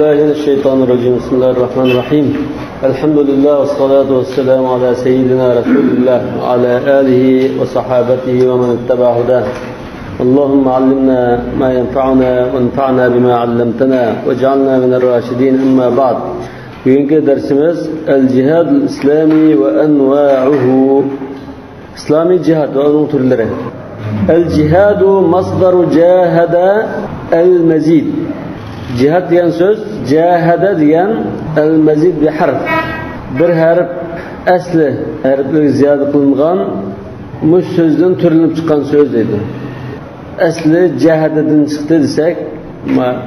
بالله من الشيطان الرجيم بسم الله الرحمن الرحيم الحمد لله والصلاة والسلام على سيدنا رسول الله وعلى آله وصحابته ومن اتبع هداه اللهم علمنا ما ينفعنا وانفعنا بما علمتنا واجعلنا من الراشدين أما بعد bugünkü dersimiz el-cihad el-islami ve enva'uhu İslami cihad ve onun türleri. El-cihadu masdaru cahada el-mezid. Cihad diyen söz, cahada diyen el-mezid bir harf. Bir harf asli harfleri ziyade kılıngan bu sözden türlenip çıkan söz dedi. Asli cahadadan çıktı desek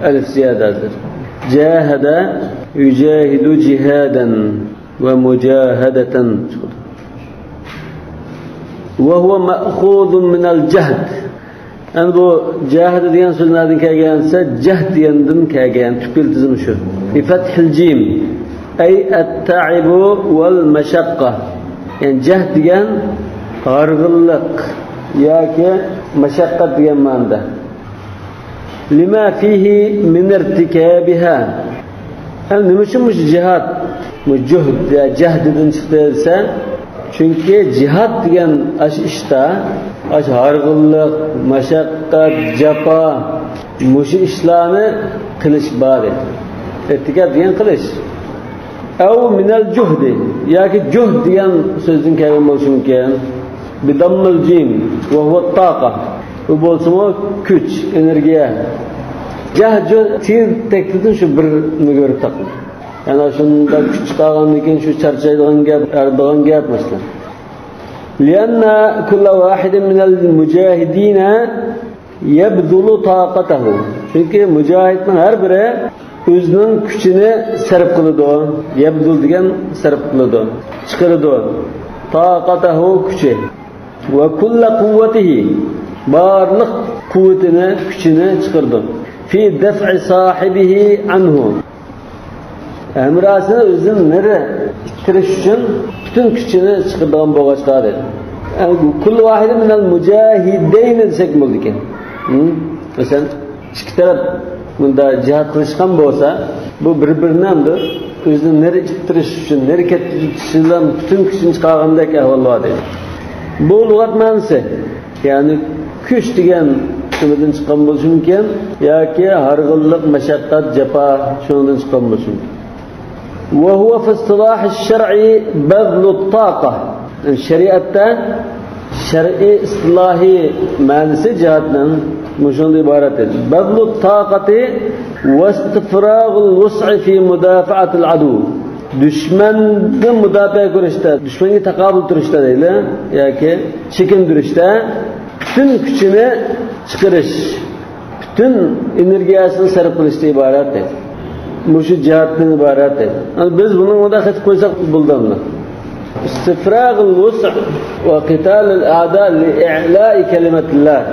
elif ziyadedir. Cahada yücahidu cihaden ve mücahadeten çıktı. Ve huve ma'khudun minel cahd. Yani bu cahd diyen söz nereden kelgense cahd diyenden kelgen. Tüpil tizimi şu. Bi fethil cim. Ey et-ta'ibu vel meşakka. Yani cahd diyen ağırgınlık yaki meşakkat diyen manada. Lima fihi min irtikabiha. Yani niçin cihad? Bu cuhd ya cahdeden çıktıysa çünkü cihad diyen işte hargınlık, meşakkat, capa, muşu işlerini kılıç bari. İrtikab diyen kılıç. Ev minel cuhdi. Ya ki cuhd diyen sözün kelime olsun ki bidammel cim ve huve taqa. Bu bolsun o güç, enerjiye. Cahd teklidin şu birini görüp takın. Yani şunda küçük ağanlıkken şu çarçaydıgan gap, ardığan gap mesela. لأن كل واحد من المجاهدين يبذل طاقته. Çünkü mücahidin her biri özünün gücünü sarf kılıdı. Yebdul diyen sarf kılıdı. Çıkardı. Taqatahu gücü. Ve kulla kuvvetihi. Barlık kuvvetini, gücünü çıkardı. Fi def'i sahibihi anhu. Emrasını özünün nere ittiriş için bütün gücünü çıkırdığın boğaçlar dedi. Yani kullu vahidi minel mücahideyni desek mi oldu ki? Mesela iki taraf bunda cihad kılışkan olsa bu birbirinindir. Özünün nere ittiriş için, nere kettirişinden bütün gücünü çıkargandaki ahvallar dedi. Bu lügat manası. Yani güç diyen şundan çıkan olsun mümkün ya ki hargınlık, meşakkat, cepa şundan çıkan olsun. وهو في اصطلاح الشرع بذل الطاقة. Şeriatta şer'i istilahi manası cihatdan muşun ibarettir. Bذل الطاقة واستفراغ الوسع في مدافعة العدو. Düşmanı müdafaa kuruşta, düşmanı takabül turuşta değil, ya ki çekin duruşta bütün gücünü çıkarış, bütün enerjisini sarf kılışta ibarettir. Bu şu cihattan ibarettir. Yani biz bunu mudahit koysak buldum. İstifragul vus' ve qitalul a'da li'i'la'i kelimetillah.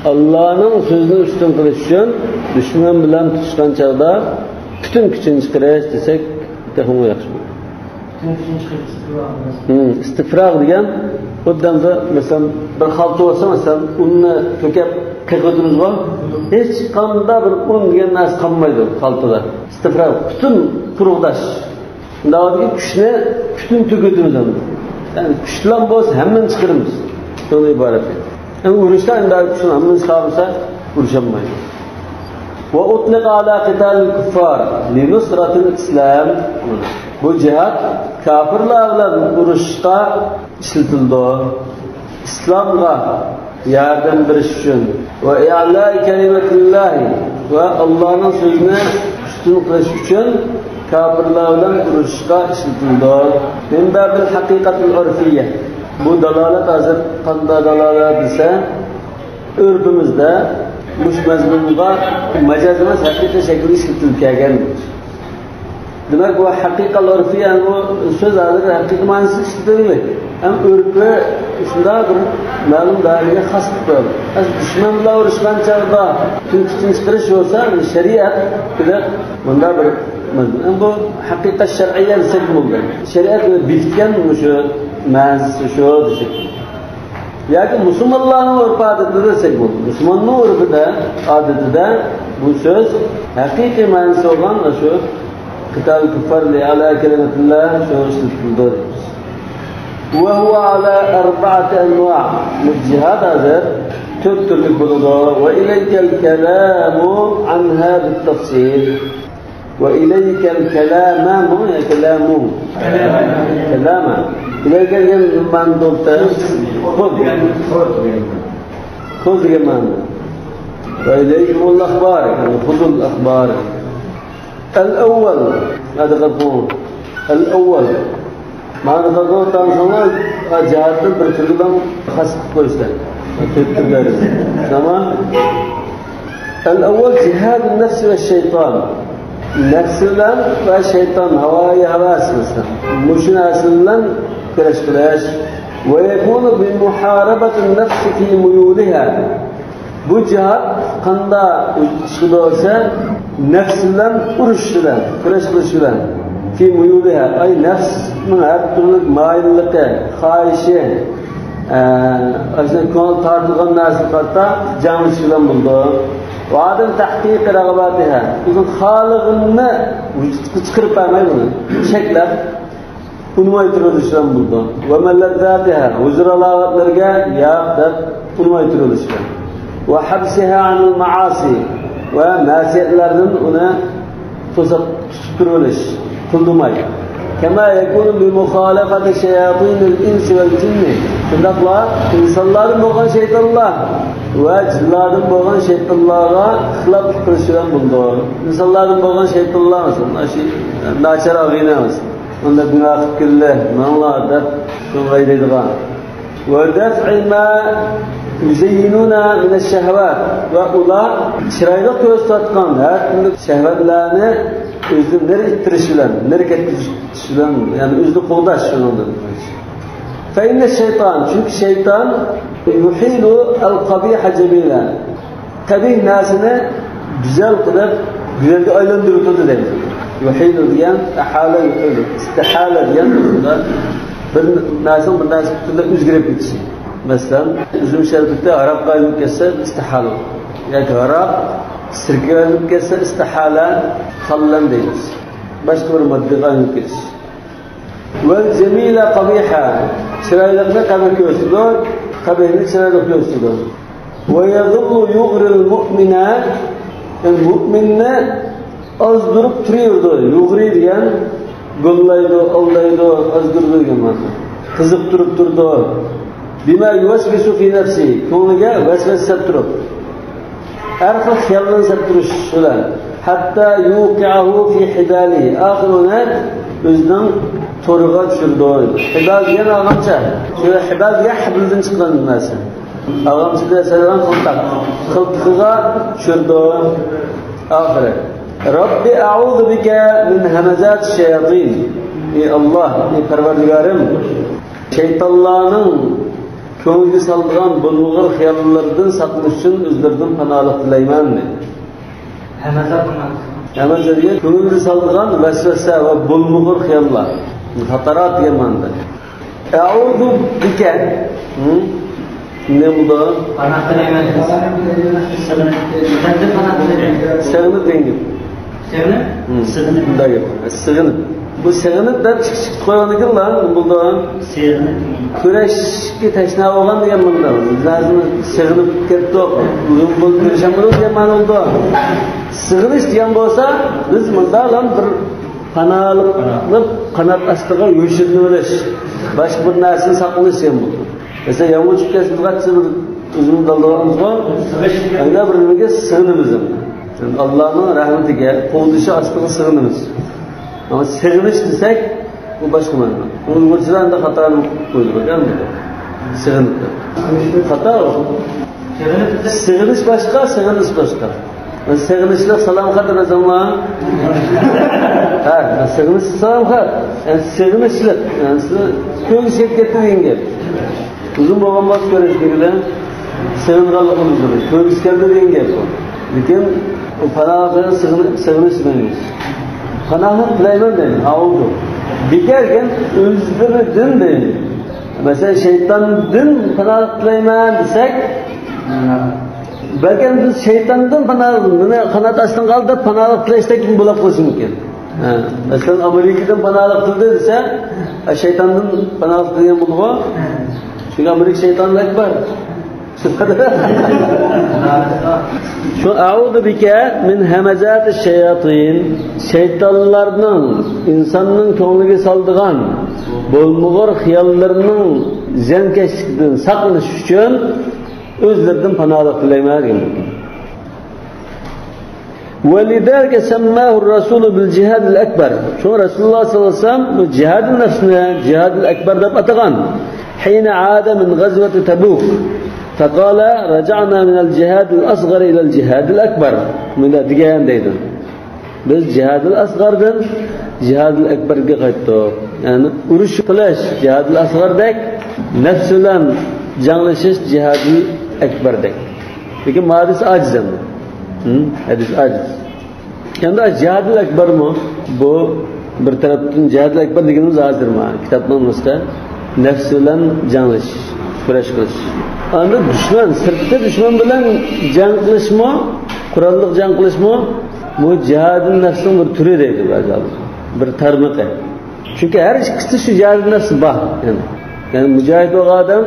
Allah'ın sözünü üstün kılış için düşman bilen tutuşkan çağda bütün gücünü çıkarış desek tehumlu yaxşı. İstifrag diyen bundan da mesela bir haltı olsa mesela ununu tökep kıydınız var. Hiç kanda bir un diyen nas kalmaydı haltıda. İstifrag bütün kuruldaş. Daha bir güçne bütün töküdünüz onu. Yani güçlen boz hemen çıkarımız. Ona ibaret. Yani uğraştan daha güçlen hemen çıkarırsa uğraşamayız. Ve utliqa ala qitalil kuffar li nusratil islam. Bu cihad kafirlerle uğraşta işletildi. İslam'a yardım veriş için ve i'la'i kelimetillahi ve Allah'ın sözüne üstün kılış için kafirlerle uğraşta işletildi. Min babil hakikatil urfiyye. Bu dalalet hazır kanda dalalet ise örfümüzde muş mezmununda mecazımız hakiki şekilde işletilip gelgendir. Demek bu hakikal örfü yani bu söz hazır hakiki manası işletildi. Hem örfü şunda bir malum daireye has tutar. Düşmanla uğraşkan çağda tüm gücünü çıkarış olsa şeriat bilir bunda bir mezmun. Bu hakikat şer'iyye desek mi oldu? Şeriat belirtken şu manası şu desek. Yani Müslümanların örf adeti desek bu. Müslümanın örfü adeti de bu söz hakiki manası olan şu Kitab-ı Küffar li ala kelimetillah şu işletildir. Ve huve ala arba'ati enva' cihad hazır dört türlü buludu. Ve ileykel kelamu anha bittafsil. Ve ileykel kelama kelamu kelama ileykel gen mandolta خذ كمان وإليكم الأخبار خذوا الأخبار الأول هذا قرقون الأول ما قرقون تانسونا جهات برشلدم خاص كويسة تمام الأول جهاد النفس والشيطان نفس لن والشيطان هواي هواس مثلا مش ناس لن كلاش ويكون بمحاربة النفس في ميولها bu cihat kanda çıkıyorsa nefsinden uruştular, kırıştılar. Fi muyuliha, ay nefsinin her türlü maillikı, khaişi, aslında konu tartılgan nasıl katta canlışılan buldu. Ve adam tahkik rağbatiha, uzun halıgını çıkırıp vermeyi bunu, şekler, bunu aytırılışılan buldu. Ve mellezzatiha, huzur alavatlarga yağdır, bunu aytırılışılan. وحبسها عن المعاصي ومعصيتlerden ona tutturuluş, tuldumay. Kema yekunu bi muhalefati şeyatinil insi vel cinni. Şundakla insanların boğan şeytanlar ve cinlerin boğan şeytanlara xilaf kılışılan buldu. İnsanların boğan şeytanlar mesela, naçar ağıyınamız. Onda günah kille, manlar da şungaydaydıgan. Ve def'i ma yüzeyyinuna mineşşehvat ve ular çırayda göz tatkan her türlü şehvetlerini özünleri ittirişilen, nereketişilen, yani özünü qoğdaşılan. Fe inne şeytan, çünkü şeytan yuhilu el-kabiha cemila. Kabih nasını güzel kılıp, güzelce aylandırıtı demek. Yuhilu diyen, ahale yuhilu, istihale diyen, bir nasıl bir nasıl türlü üzgürep gitsin. Mesela üzüm şerbeti Arap kaynıp kesse istihal olur. Yani Arap sirke kaynıp kesse istihala hallan deyiriz. Başka bir madde kaynıp kesse. Vel cemile kabiha. Çıraylıkla kabih göğsüdür. Kabihini çıraylık göğsüdür. Ve yadullu yuğril mu'mine. Yani mu'minne az durup duruyordu. Yuğri diyen gollaydı, aldaydı, az durdu diyen madde. Kızıp durup durdu. Bima yuvasvisu fi nefsi, konuga vesvese turup, arka xiyaldan saptırış ulan, hatta yuqi'ahu fi hidalihi, ahirine özünün toruğa düşürdü. Hidal diyen ağamça, şöyle hidal diye habilden çıkan nasi. Ağamça diye sayılan kontak, kıltığa düşürdü. Ahire. Rabbi a'udhu bike min hamazat şeyatin. Ey Allah, ey Perverdigarım, şeytanların köngülü saldıran bulmuğur xiyallardan saklış için özlerden panalık dilayman. Hamazat diye köngülü saldıran vesvese ve bulmuğur xiyallar. Hatarat yemandı. E'udu bike. Ne bu da? Panah dilayman. Sığınıp dengim. Sığınıp? Dayı. Sığınıp. Bu sığınıp da çık koyanı ki lan bulduğun küreşki teşna olan diyen bunda. Lazım sığınıp ketdi o. Bugün bu küreşemdir diyen man oldu. Sığınış diyen bolsa biz bunda lan bir panalıp kanat astığa yürüşürünüleş. Başka bir narsini saklanış diyen buldu. Mesela yağmur çıkıyorsunuz kaçsa bir üzümün daldığımız var. Ayda birbirine sığınımızın. Yani Allah'ın rahmetiyle kovduşu astığa sığınımız. Ama sığınış desek bu başka mana. Uygurcadan da hatanı koydu bakar mısın? Sığınıp da. Hata o. Sığınış başka, sığınış başka. Yani sığınışla salam kadar zaman. Ha, sığınış salam kadar. Yani sığınışla, yani köy şirketi denge. Uzun babam bak görüşmekle sığınırlık oluşturur. Köy şirketi denge. Lakin o paraları sığınış deniyor. Panahın dilayman deyil, ağoldu. Dikerken özlerden deyil. Mesela şeytandan panohlik tilayman desak, balki biz şeytandan panohlik qanot astidan qoldi deb panohlik tilashdek bo'lib qolishi mumkin. Mesela Amerikadan panohlik tildi desa, şeytandan panohlik tilgan bo'ladi. Çünkü Amerika şeytanın ekber. Şu a'udhu bika min hamazati şeyatin, şeytanlarning insonning ko'ngliga soldigan bo'lmag'ur xiyollarning ziyonkashligidan saqlanish uchun o'zlaridan panohlik tilayman degan. ولذلك سماه الرسول بالجهاد الأكبر. شو رسول الله صلى الله عليه وسلم جهاد النفس جهاد الأكبر ده أتقن حين عاد من غزوة تبوك فقال رجعنا من الجهاد الأصغر إلى الجهاد الأكبر من دقيقة ديدا biz jihadul asg'ardan jihadul akbarga qaytdik. Ya'ni urush qilish jihadul asg'ardek, nafs bilan janglashish jihadul akbardek. Lekin hadis aciz endi. Hadis aciz. Endi jihadul akbarmi? Bu bir tarafdan jihadul akbar deganimiz hozirmi? Kitobning nusxa nafs bilan janglashish, kurash qilish. Endi dushman, sirtda dushman bilan jang qilishmi, qurolli jang qilishmi? Bu cihadın nefsinin bir türü deydi bazıları. Bir tarmıqı. Çünkü her ikisi şu cihadın nefsi var. Yani mücahit o adam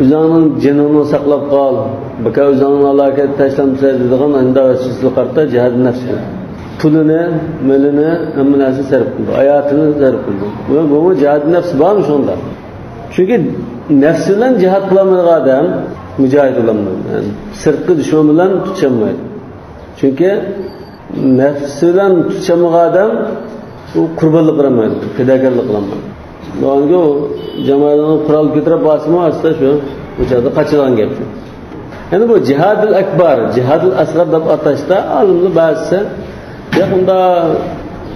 uzanın canını saklap kal. Baka uzanın alaket taşlanmışsa dediğin anda vesisli kartta cihadın nefsi. Pulunu, mülünü, emminası sarf kıldı. Hayatını sarf kıldı. Bu cihadın nefsi varmış onda. Çünkü nefsiyle cihad kılamayan adam mücahit olamıyor. Yani sırtkı düşmanıyla tutuşamıyor. Çünkü nefsinden tutuşamayan adam kurbanlık kılamaydı, fedakarlık kılamaydı. Doğanki o cemaatini kural getirip basma aslında şu uçakta kaçıran gibi. Yani bu cihadul akbar, cihadul asgar deb atashda alimli bazısı yakında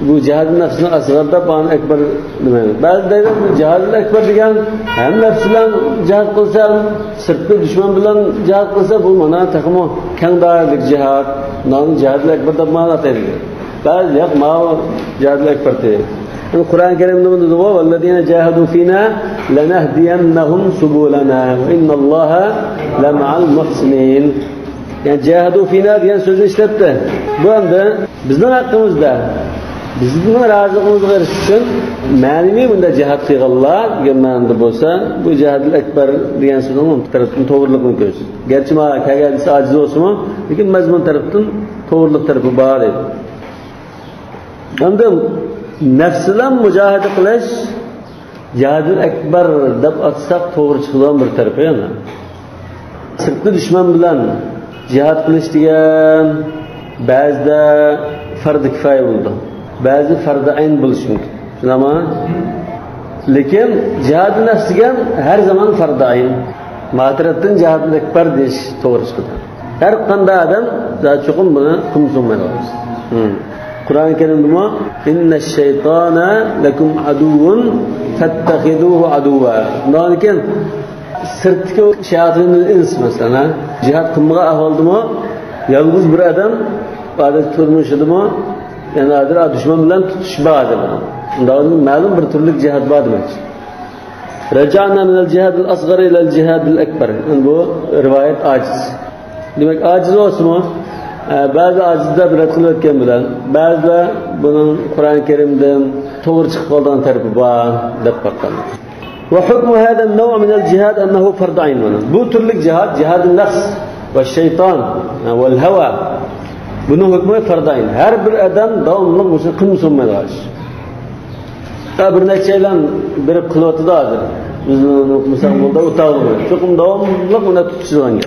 bu cihadul nefsini asgar deb bana akbar demaydi. Bazı deydi bu cihadul akbar degan hem nefs bilan cihad qilsa, sirtli dushman bilan cihad qilsa bu mana taqimo keng doiralik cihad. Nam cihadul akbar deb ma'no ataydi. Bazı yo'q, ma cihadul akbar deydi. Kur'an-ı Kerim'de bunu diyor. "Vellezine cahadu fina lenahdiyannahum subulana ve innallaha lema'al muhsinin." Yani cahadu fina diyen sözü işletti. Bu anda bizning haqqimizda bizning razılığımızı veriş için ma'lumi bunda cihad qilganlar degan ma'noda bo'lsa, bu cihadul akbar degan so'zning tarafdan to'g'riligini ko'rsatadi. Gerçi ma kagadisi aciz olsa-mu, lekin mazmun tarafdan to'g'rilik tarafi bor edi. Endi nafs bilan mujahada qilish jihadul akbar deb atsak to'g'ri chiqadigan bir tarafi yana. Sirtli dushman bilan jihad qilish degan ba'zida farz kifoya bo'ldi. Ba'zi farz ayn bo'lishi mumkin. Shunami? Lekin jihad nafs degan har zaman farz ayn. Ma'tarafdan jihadul akbar deyish to'g'ri chiqadi. Har qanday odam cho'qim buni qilmaydi. Kur'an-ı Kerim'de inna şeytana lekum aduvun fettehiduhu aduva. Lakin sırtki şeytanın ins mesela cihat kılmaya ahvaldı mı? Yalnız bir adam adet tutmuşdu mu? Yani adır düşman bilen tutuşmadı mı? Ondan malum bir türlü cihat var demek. Raca'na minel cihadil asgar ilel cihadil ekber. Yani bu rivayet aciz. Demek aciz olsun mu? Bazı acizler bir kıl etken bilen, bazı bunun Kur'an-ı Kerim'den doğru çıkıp olduğun tarafı var, dep bakkanlar. Ve hükmü hâden nev'a minel cihad ennehu farz ayn. Bu türlük cihad, cihad-ı nefs ve şeytan ve heva. Bunun hükmü farz ayn. Her bir adam devamlı kılmış olmaya karşı. Bir neçeyle bir kılıvatı da hazır. Bizden okumasak burada utağılmıyor. Çokum devamlı buna tutuşulan gibi.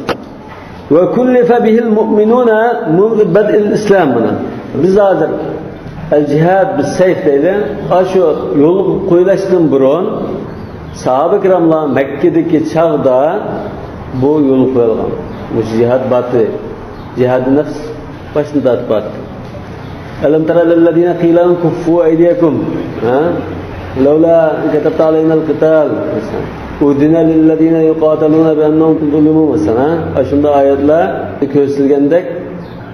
Ve kullife bihil mu'minuna mundu bed'il İslam buna. Biz hazır el-cihad bis-seyf deydi. Aşu yolu koyulaştığın burun sahabe-i kiramlar Mekke'deki çağda bu yolu koyulgan. Bu cihad batı. Cihad-ı nefs başında batı. Elem tera lellezine qîlen kuffu eydiyekum. Levla ketabte aleynel qital. Udina lillezine yuqataluna bi'annahum zulimu mesela. Aşında ayetler köşülgendek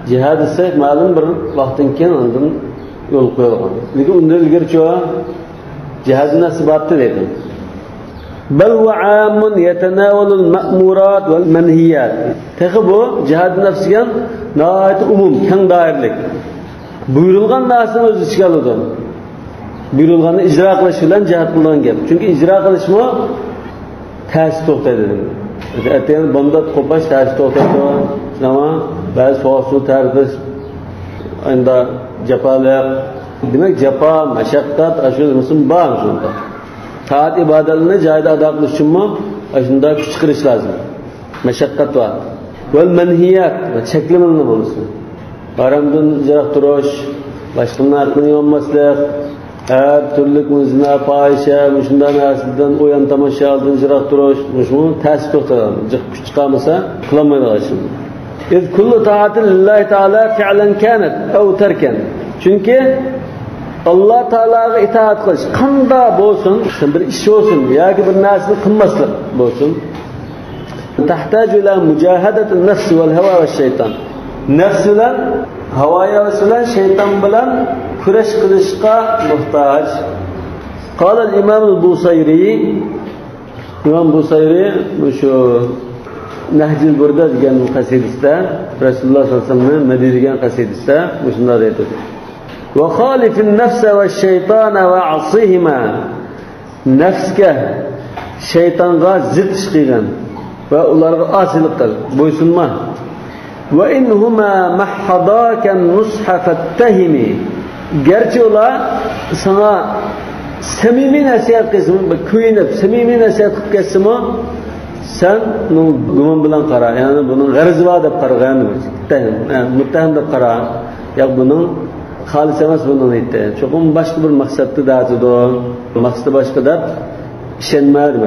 cihad ise malum bir vaqtdan keyin ondan yo'l qo'yilgan. Lekin undan ilgari cihad nasbatı dedi. bel ve amun yetenavulul ma'murat vel menhiyat. Tehi bu cihad nefsiga nəhayət umum, keng dairlik. Buyurulgan narsani o'z ichiga oladi. Buyurulganni ijro qilish bilan jihad qilgan gap. Chunki ijro qilishmi ta'sir to'xtaydi dedi. Aytgan bunda qo'pash ta'sir to'xtaydi. Ama ba'zi so'su tarbiz anda jafalar. Demak jafo, mashaqqat, ashul musim bor shunda. Taat ibodatini joyida ado qilish uchunmi shunda kuch chiqarish lozim. Mashaqqat bor. Vel menhiyat va cheklanma bo'lsin. Haramdan uzoq turish, boshqalarning aqlini olmaslik, her türlü zina, fahişe, şundan narsadan uyan tamasha aldın uzoq turish, shuni ta'sir to'xtatadi. Kuch chiqamasa qilmaydi ashim. İz kullu ta'atin lillahi ta'ala fi'lan kanat aw tarkan. Chunki Allah Teala'ga itaat qilish qanda bo'lsin, bir ish bo'lsin yoki bir narsani qilmaslik bo'lsin. Tahtaju ila mujahadati an-nafs wal hawa va shayton. Nafs bilan, havoya bilan, shayton bilan kurash qilishga muhtoj. Qala al-Imam al-Busayri, Imam Busayri shu Nahjul Burda degan qasidasida Rasululloh sollallohu alayhi vasallam Madina degan qasidasida shunday aytadi. Wa khalifin nafsa va shaytona va asihima. Nafsga, shaytonga zid ish qilgan va ularga osilik qil, bo'ysunma. Wa inhuma mahhadaka nusha fattahimi. Gerçi ular sana samimiy nasihat qilsin, kuyinib samimiy nasihat qilib ketsinmi, sen gumon bilan qara. Ya'ni buning g'arzi bor deb qaragan muttaham deb qara. Yo'q buning xolis emas buni aytdi. Cho'qim boshqa bir maqsadda da'tido, maqsadi boshqa deb ishonmaydi.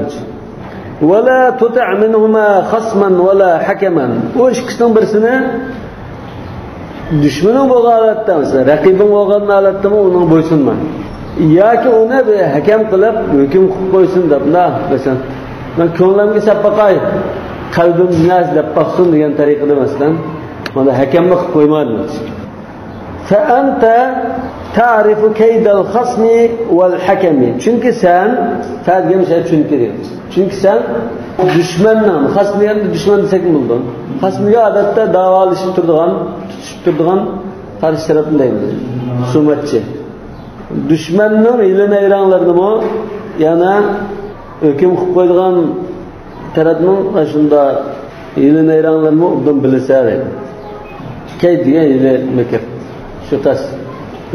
Wala tuti' minhuma khasman wala hakaman. O ikkisining birisini düşmanın bo'lgan holatda, raqibing bo'lgan holatda uning bo'ysunma. Yoki uni bir hakam qilib, hukm qilib qo'ysin deb, masalan, men ko'nglimga sapaqay, qalbim naz deb baqsin degan tariqada masalan, mana hakamni qilib qo'ymaydi. Fa anta ta'rifu kaydal khasmi wal hakami. Chunki sen ta'zim şey chunki sen düşmanning, xasmiyani düşman desak bo'ldi. Xasmiga odatda davolashib turadigan qarshi tarafni deymiz. Sumatchi. Düşmanning ilinayranlarini yana hukm qilib qo'ydigan tarafning shunda ilinayranlarini obdan bilsa edi. Kaydiga ile mekir. Şu tas.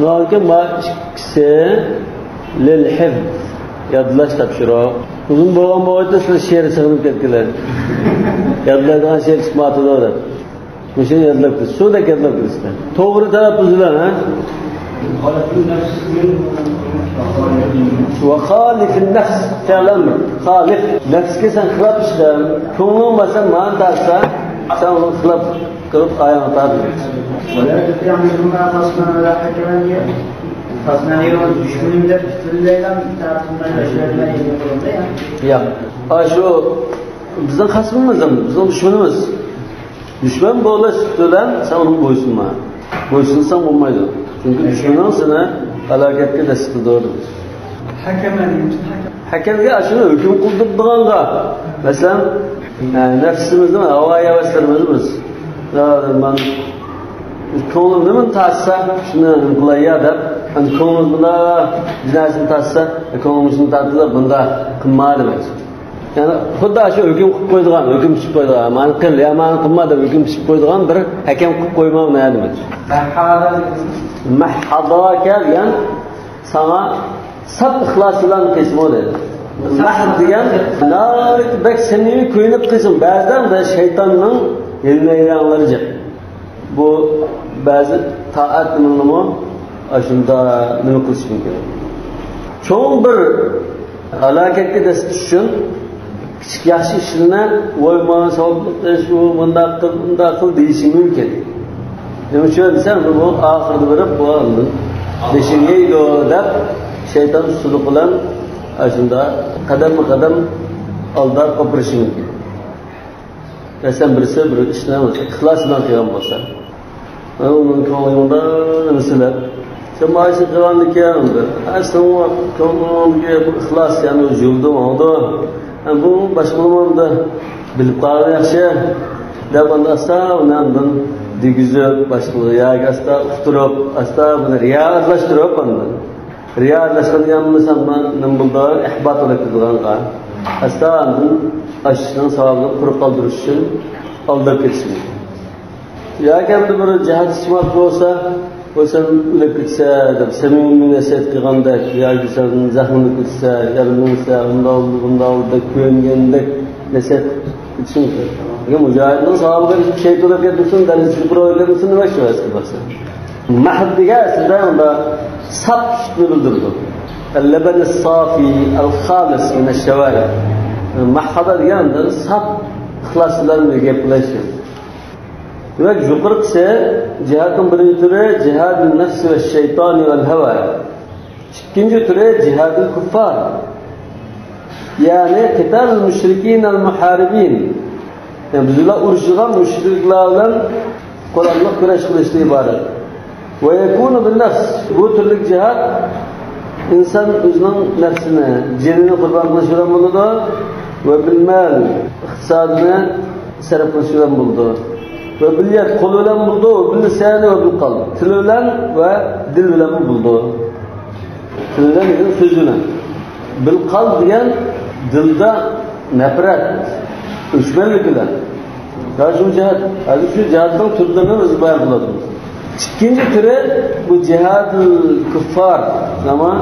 Lakin ma ikisi lil hifz yadlash topshiriq. Uzun bo'lgan bo'yda siz she'r sig'inib ketdilar. Yadlaydigan she'r chiqmadi deb. O'sha yadlabdi. Suvda yadlabdi. To'g'ri taraffuz bilan, ha? Wa khalifin nafs fi'lan. Khalif nafsga sen xilaf ishla. Ko'ngling bo'lsa, man tarsa, sen uni xilaf qilib ayol tadi. Wala ta'miluna khasman wala hakaman. Khasman yo'q, düşmanimdir, tutillaylar, tartibdan yashayman deganlar ya. Yo'q. Shu bizning xasmimiz, bizning dushmanimiz. Dushman bo'lish bilan sen uni bo'ysunma. Bo'ysunsang bo'lmaydi. Chunki dushmaning seni halokatga dasturdir. Hakamga shuni hukm qildirdiganga, masalan, nafsimizni, havoya vaslarimiz man ko'nglim nima tassa shuni qilayya deb, ko'nglim bunda jinasini tassa, ko'nglim shuni tatdi bunda qilmaydi demak. Ya'ni xuddi shu hukm qilib qo'ydigan, hukm chiqib qo'ydigan, mani qil, ya mani qilma deb hukm chiqib qo'ydigan bir hakam qilib qo'ymaydi demak. Mahhadaka degan sana sab ixlos bilan qilsin dedi. Mahd degan bak samimiy ko'yinib qilsin. Ba'zan da shaytonning ilmaylanlariga. Bu ba'zi taat nima shunda nima qilish mumkin. Cho'ng bir halokatga dast tushun kichik yaxshi ishlarni voyman savoblash u bunda qil deyishi mumkin. Nima uchun desam, bu oxirida berib bo'ldi. Beshingaydi deb shayton usuli bilan shunda qadam aldab qo'pirishi mumkin. Rasam birisi bir ishlarni ixlos bilan qilgan bo'lsa, uning ko'nglida nimalar sen boshqa qilgandikan, aslida ko'nglimga ixlos, ya'ni yo'lda oldi. bu boshqalarni bilib qolgan yaxshi deb asta undan digizib boshqalar yoki asta uqtirib asta buni riyozlashtirib riyozlashtirgan nima bo'ldi ihbot qiladigan asta ashning savobini quruq qoldirish uchun aldab ketishdi yoki bir jihat ismoq bo'lsa o'zim o'lib ketsa deb samimiy nasihat qilganda yoki zahmini ketsa yarilsa undan deb ko'ngandek nasihat için mujohidning savobiga şey to'lab ketsin darajasi birovga ketsin nima shubhasi bo'lsa mahdiga sizda unda sap bildirdi al-laban as-safi al-khalis min ash-shawari mahada deganda sap ixloslarni gaplashib demak yuqorqisi jihadning birinchi turi jihadun nafs va shayton va hava ikkinchi turi jihadul kuffar ya'ni qitalul mushrikin al muharibin yani bizlar urushgan mushriklar bilan Qur'onga kurash qilishdan iborat va yakunu bin nafs bu turli jihad inson o'zining nafsini jinini qurbon qilishdan bo'ladi va bil mal iqtisodini sarf qilishdan bo'ladi ve bilyat kol bilan buldu, bil lisani ve bil qalb. Til bilan ve dil bilan buldu. Til bilan degan so'z bilan. Bil qalb degan dilda nafrat, o'chmanlik bilan. Shu jihat, hozir shu jihatning turlarini o'zi bayon qilamiz. İkinci türü bu cihadul kuffar ama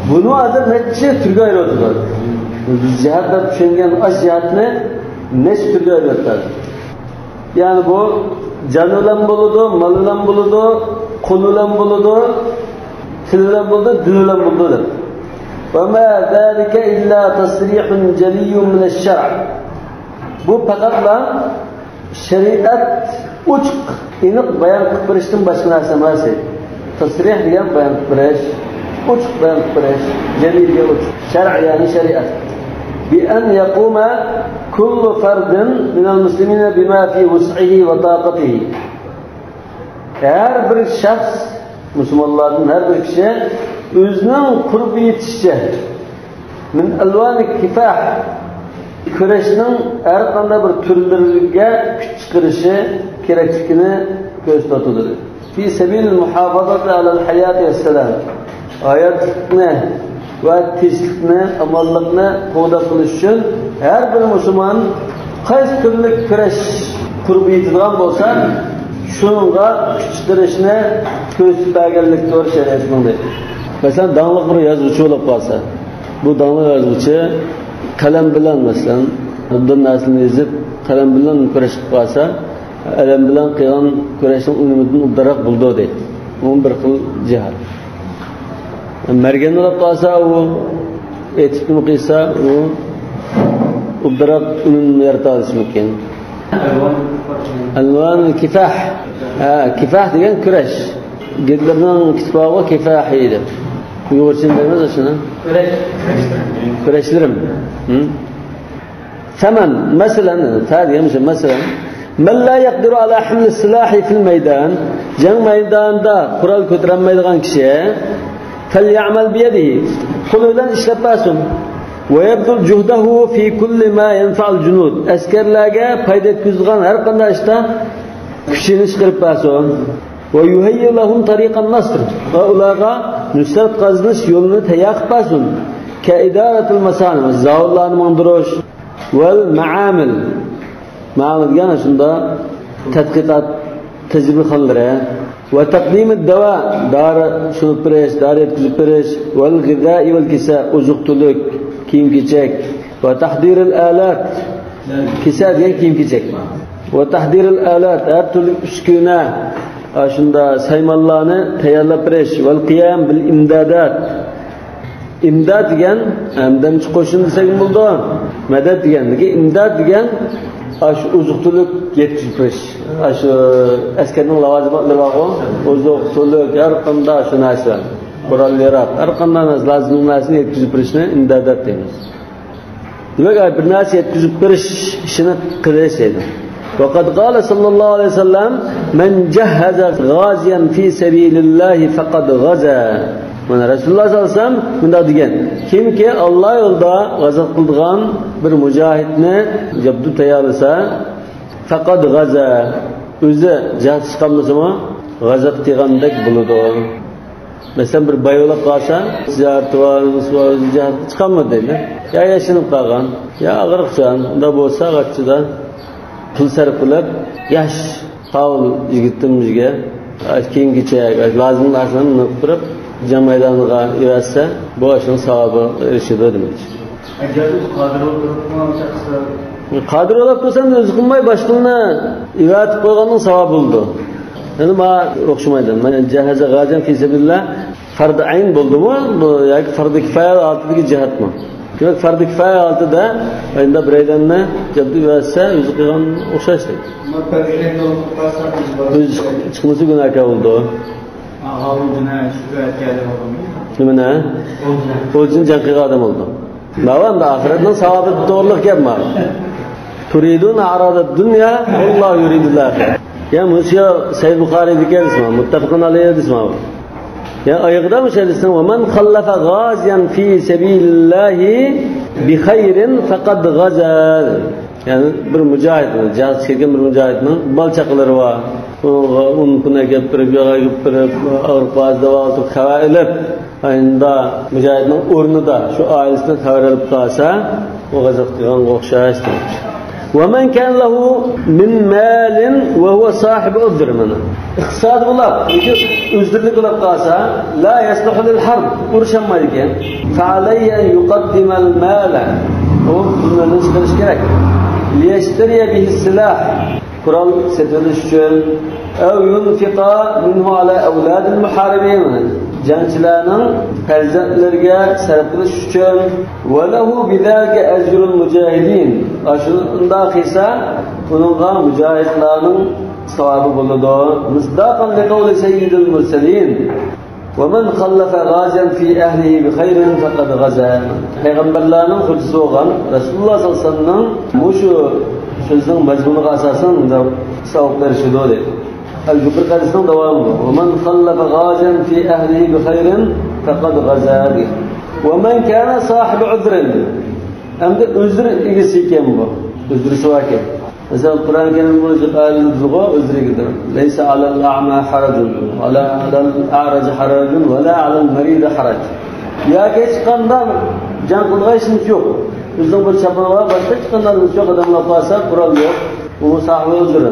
bunu adı neçe türge ayırıyorlar. Biz cihadda düşüngen aş cihatını neç türge ayırıyorlar. Yani bu canılan buludu, malılan buludu, konulan buludu, tililen buludu, dililen buludu. وَمَا ذَٰلِكَ اِلَّا تَصْرِيحٌ جَلِيٌّ مِنَ الشَّرْعِ Bu fakatla şeriat uçuk, inik bayan kıpırıştın başına asaması. Tasrih diyen bayan kıpırış, uçuk bayan kıpırış, celil diye uçuk. Şer'a yani şeriat. بأن يقوم كل فرد من المسلمين بما في وسعه وطاقته. Her bir şahs, Müslümanların her bir kişi özünün kurbu yetişçe min alvan-ı kifah kurashning har qanday bir turlariga kuch chiqarishi kerakligini ko'rsatadi. Fi sabilil muhafazati alal hayati vassalam. Hayotni va tinchlikni, amonlikni qo'llab qilish uchun har bir musulmon qaysi turli kurash qurbi yetadigan bo'lsa, shunga kuch chiqarishni ko'rsatganlik to'g'ri shariatning. Masalan, danglik bir yozuvchi bo'lib qolsa, bu danglik yozuvchi qalam bilan masalan bundan narsani yozib qalam bilan kurash qilib qolsa, alam bilan qilgan kurashning unimidan uddaroq bo'ldi deydi. Bu bir xil jihad. Mergen olib qolsa, u etibni qilsa, u uddaroq unin yarata olishi mumkin. Alvan kifah. Kifah degan kurash. Gidlarning kitobı kifah edi. Uyg'urcha deymiz shuni. Kurashlirim. Saman masalan, masalan men la yaqdiru ala haml as-silah fi al-maydan, jang maydonida qurol ko'tarolmaydigan kishi فليعمل بيده قلولاً işletmesin ويبذل جهده في كل ما ينفع الجنود askerlerge fayda etkizgan her qanday ishda kuchini chiqarib bersin ويهيئ لهم طريق النصر va ularga nusrat qozonish yo'lini tayyor qilib bersin كإدارة المصانع zavodlarni mandirish val ma'amil degan shunda tadqiqot tajribaxonalari وتقديم الدواء دار شربرش دار يتكلبرش والغذاء والكساء وزقتلك كيم كيشك وتحضير الآلات كساء يعني كيم كيشك وتحضير الآلات أرتلك سكينة أشندا سيمالانة تيالبرش والقيام بالإمدادات إمداد يعني أمدن çıkışın desek buldu medet yani imdad yani aş uzaqtılık yetkizmiş. Aş askerning lavozimlari var o. Uzaqtılık har qanday shu narsa. Qurollar har qanday lazım narsani yetkizib berishni imdodot deymiz. Demak, bir narsa yetkizib berish ishini qilish edi. Vaqad qala sallallohu alayhi vasallam man jahhaza ghaziyan fi sabilillah faqad ghaza. Mana Rasululloh sallallohu alayhi vasallam bunda degan, Kimki Allah yolda gazat kıldıgan bir mücahidni jabdu tayarlasa faqad gaza o'zi jihad chiqamizmi gazat qilgandek bo'ladi. Mesela bir bayolab qalsa ziyorat var, jihad chiqamadi deydi. Ya yashinib qolgan, ya ag'riqchan, unda bo'lsa g'achchida pul sarf qilib, yash qavul yigittimizga keyingicha lozim narsani qilib jamaydoniga yursa, bu ishning savobi erishadi demoqchi. Agar qodir bo'lsa Qadir olib tursan o'zi qilmay boshqani ivatib qo'yganning savobi bo'ldi. Yani ma o'xshamaydi. Men jahaza g'azan fi sabilillah farz ayn bo'ldimi? Bu yoki farz kifoya altidagi jihatmi? Demak farz kifoya altida endi biraydanni jabdu ivatsa o'zi qilgan o'xshashdi. O'zi chiqmasa gunohkor bo'ldi. Nimani? O'zini jang qilgan odam bo'ldi. Ma'lum da oxiratning savobi to'g'riliq gapmi? Turidun arada dunya, Alloh yuridul oxirat. Ya Musya Sayyid Bukhari dikir ismi, muttafaqun alayhi ismi. Ya ayıqda mı şeydesin? Ve men khallafa gaziyan fi sebilillahi bi hayrin faqad gazal. Yani bir mücahid, cihaz çeken bir mücahidin bal çakıları var. Un puna gepirip, yağa gepirip, ağır bazda valtıp, hava elip, ayında mücahidin urnu da şu ailesine haber elip kalsa, o gazak diyen kokşağa istemiş. ومن كان له من مال وهو صاحب عذر منه اقتصاد bular özürlük olab qalsa la yasluhu lil harb urushamaydi ekan فعليه أن يقدم المال o bunlarni chiqarish kerak liyashtariya bihi silah Kur'an setilish uchun أو ينفق منه على أولاد المحاربين jangchilarning farzandlariga sarf qilish uchun valahu bidalika ajrul mujahidin ashunda qilsa bunga mujahidlarning savobi bo'ladi misdaqan liqawli sayyidil mursalin va man khallafa ghaziyan fi ahlihi bi khairin faqad ghaza payg'ambarlarning hujjati bo'lgan rasululloh sollallohu alayhi vasallam mushu so'zning mazmuniga asosan savob berishdi dedi. الجبر قادسون دوامه ومن خلف غازا في أهله بخير فقد غزا به ومن كان صاحب عذر أمد عذر إجسي كم بو عذر سواكه مثلا القرآن كان قال الزغاء عذر قدر ليس على الأعمى حرج ولا على الأعرج حرج ولا على المريض حرج يا كيش قندام جان قلغايش نشوف عذر بالشفاء بس قندام نشوف قدام الله قاسا قرآن يوم وصاحب عذر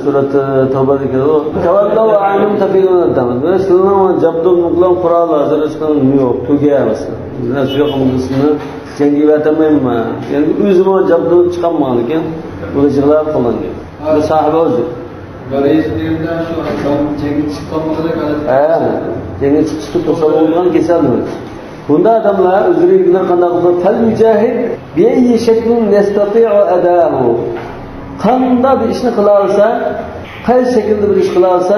Surat Tavba'daki o tavakkal ve aynım tafiyonun tamam. Böyle sınırlama cabdul muklam kurallar hazırlaşkan yok. Türkiye mesela. Nasıl yok olmasını cengi vertemeyin mi? Yani üzüme cabdul çıkanmalı ki bulacaklar falan diyor. Bu sahibi olacak. Böyle izlediğimden şu an cengi çıkanmalı kadar. Cengi çıkıp tosal olmadan kesilmiyor. Bunda adamlar özürü ilgiler kanalında fel mücahid bi'eyyi şeklin nestati'u adahu. Qanda bir ishni qilarsa, qaysi şekilde bir ish qilarsa,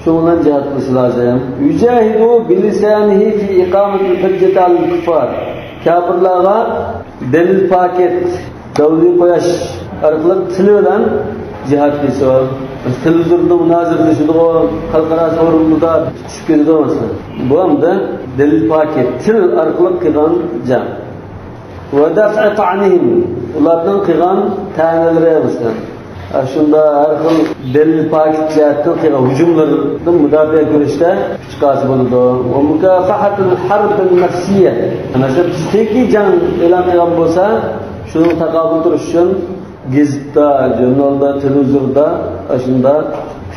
shu bilan jihad qilish lozim. Yujahidu bilisanihi fi iqamatil hujjati alal kuffar. Kafirlarga dalil paket, davlat qo'yish orqali tili bilan jihad qilsa, tilizirda munozirlashadi, xalqaro forumda tushib ketadi bo'lsa. Bu hamda dalil paket, til orqali qilgan jang. Ve daf'a ta'nihim ulardan qilgan ta'nilari mesela. Shunda har xil dalil paket jihatdan qilgan hujumlardan mudofaa qilishda chiqasi bo'ladi. Va mukafahatul harb al-nafsiyya. Mesela psixik jang e'lon qilgan bo'lsa, shuni taqobil turish uchun gazetda, jurnalda, televizorda shunda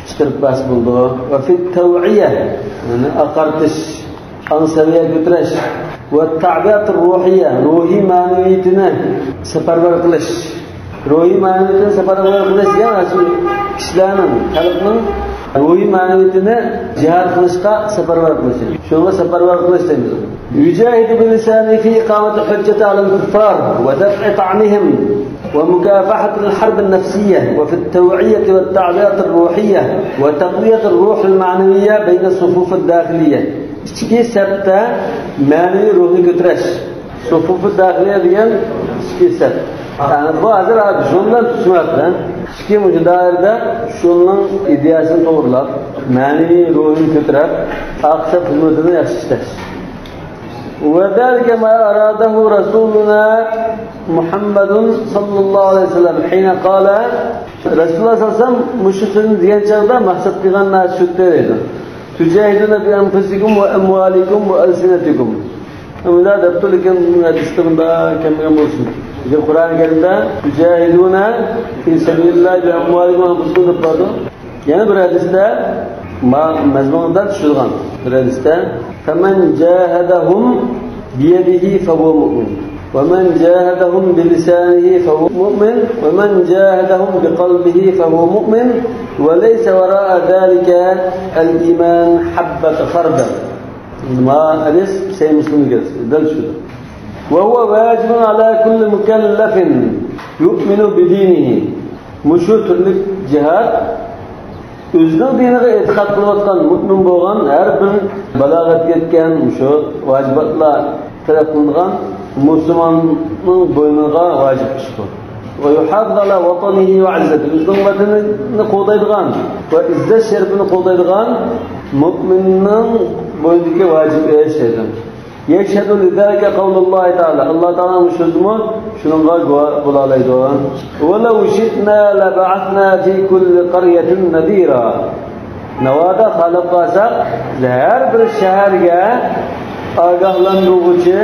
chiqarib bas bo'ldi. Va fit taw'iyya, ya'ni aqartish, ansaviya ko'tarish ve ta'biyat ruhiye, ruhi maneviyatini seferber kılış. Ruhi maneviyatini seferber kılış yani kişilerin, halkının ruhi maneviyatini cihad kılışka seferber kılış. Şuna seferber kılış demiyor. Yücahidu bilisani fi ikameti hücceti alel kuffar ve daf'i ta'nihim ve mukafahatul harbin nefsiyye ve fit tev'iyyeti ve ta'biyatul ruhiye ve takviyetul ruhul maneviyye beyne sufuful dâhiliyye. İçki septe manevi ruhunu götüreş. Sufufu dahiliye diyen içki sep. Yani bu hazır abi şundan tutmakla içki mücadalede şunun ideyasını doğrular. Manevi ruhunu götürüp aksa hizmetini yaşıştır. وذلك ما أراده رسولنا محمد صلى الله عليه وسلم حين قال رسول الله صلى الله عليه وسلم مشركين diyen çağda maksat kılan naşütleriydi. Tücahiduna bi anfusikum ve emvalikum ve alsinatikum. Ömürler de tutuliken hadislerinde kemgem olsun. İşte Kur'an-ı Kerim'de tücahiduna fi sebilillah bi emvalikum ve anfusikum yapmadı. Yani bir hadiste mezmunundan düşürgen bir hadiste فَمَنْ جَاهَدَهُمْ بِيَدِهِ فَهُوَ مُؤْمِنٌ وَمَنْ جَاهَدَهُمْ بِلِسَانِهِ فَهُوَ مُؤْمِنٌ وَمَنْ جَاهَدَهُمْ بِقَلْبِهِ فَهُوَ مُؤْمِنٌ وَلَيْسَ وَرَاءَ ذَلِكَ الْإِيمَانُ حَبَّةَ خَرْدَلٍ. ما hadis şey Müslüm geldi. وَهُوَ وَاجِبٌ عَلَى كُلِّ مُكَلَّفٍ يُؤْمِنُ بِدِينِهِ. Şu türlük cihad özünün dinine etiqat qılayotgan, mümin bo'lgan, har bir balog'at yetgan, shu vajibatlar talab qilingan musulmonning bo'yniga vojib ish bu. Va yuhafz ala vatanihi va izzatihi. O'zining vatanini qo'llaydigan va izzat sharafini qo'llaydigan mu'minning bo'yniga vojib ish edi. Yashhadu lidalika qawlullohi ta'ala. Alloh taolaning so'zimi shuningga guvoh bo'la oladi. Va law shi'na la ba'athna fi kulli qaryatin nadira. Navada xalq qilsak, har bir shaharga ogohlantiruvchi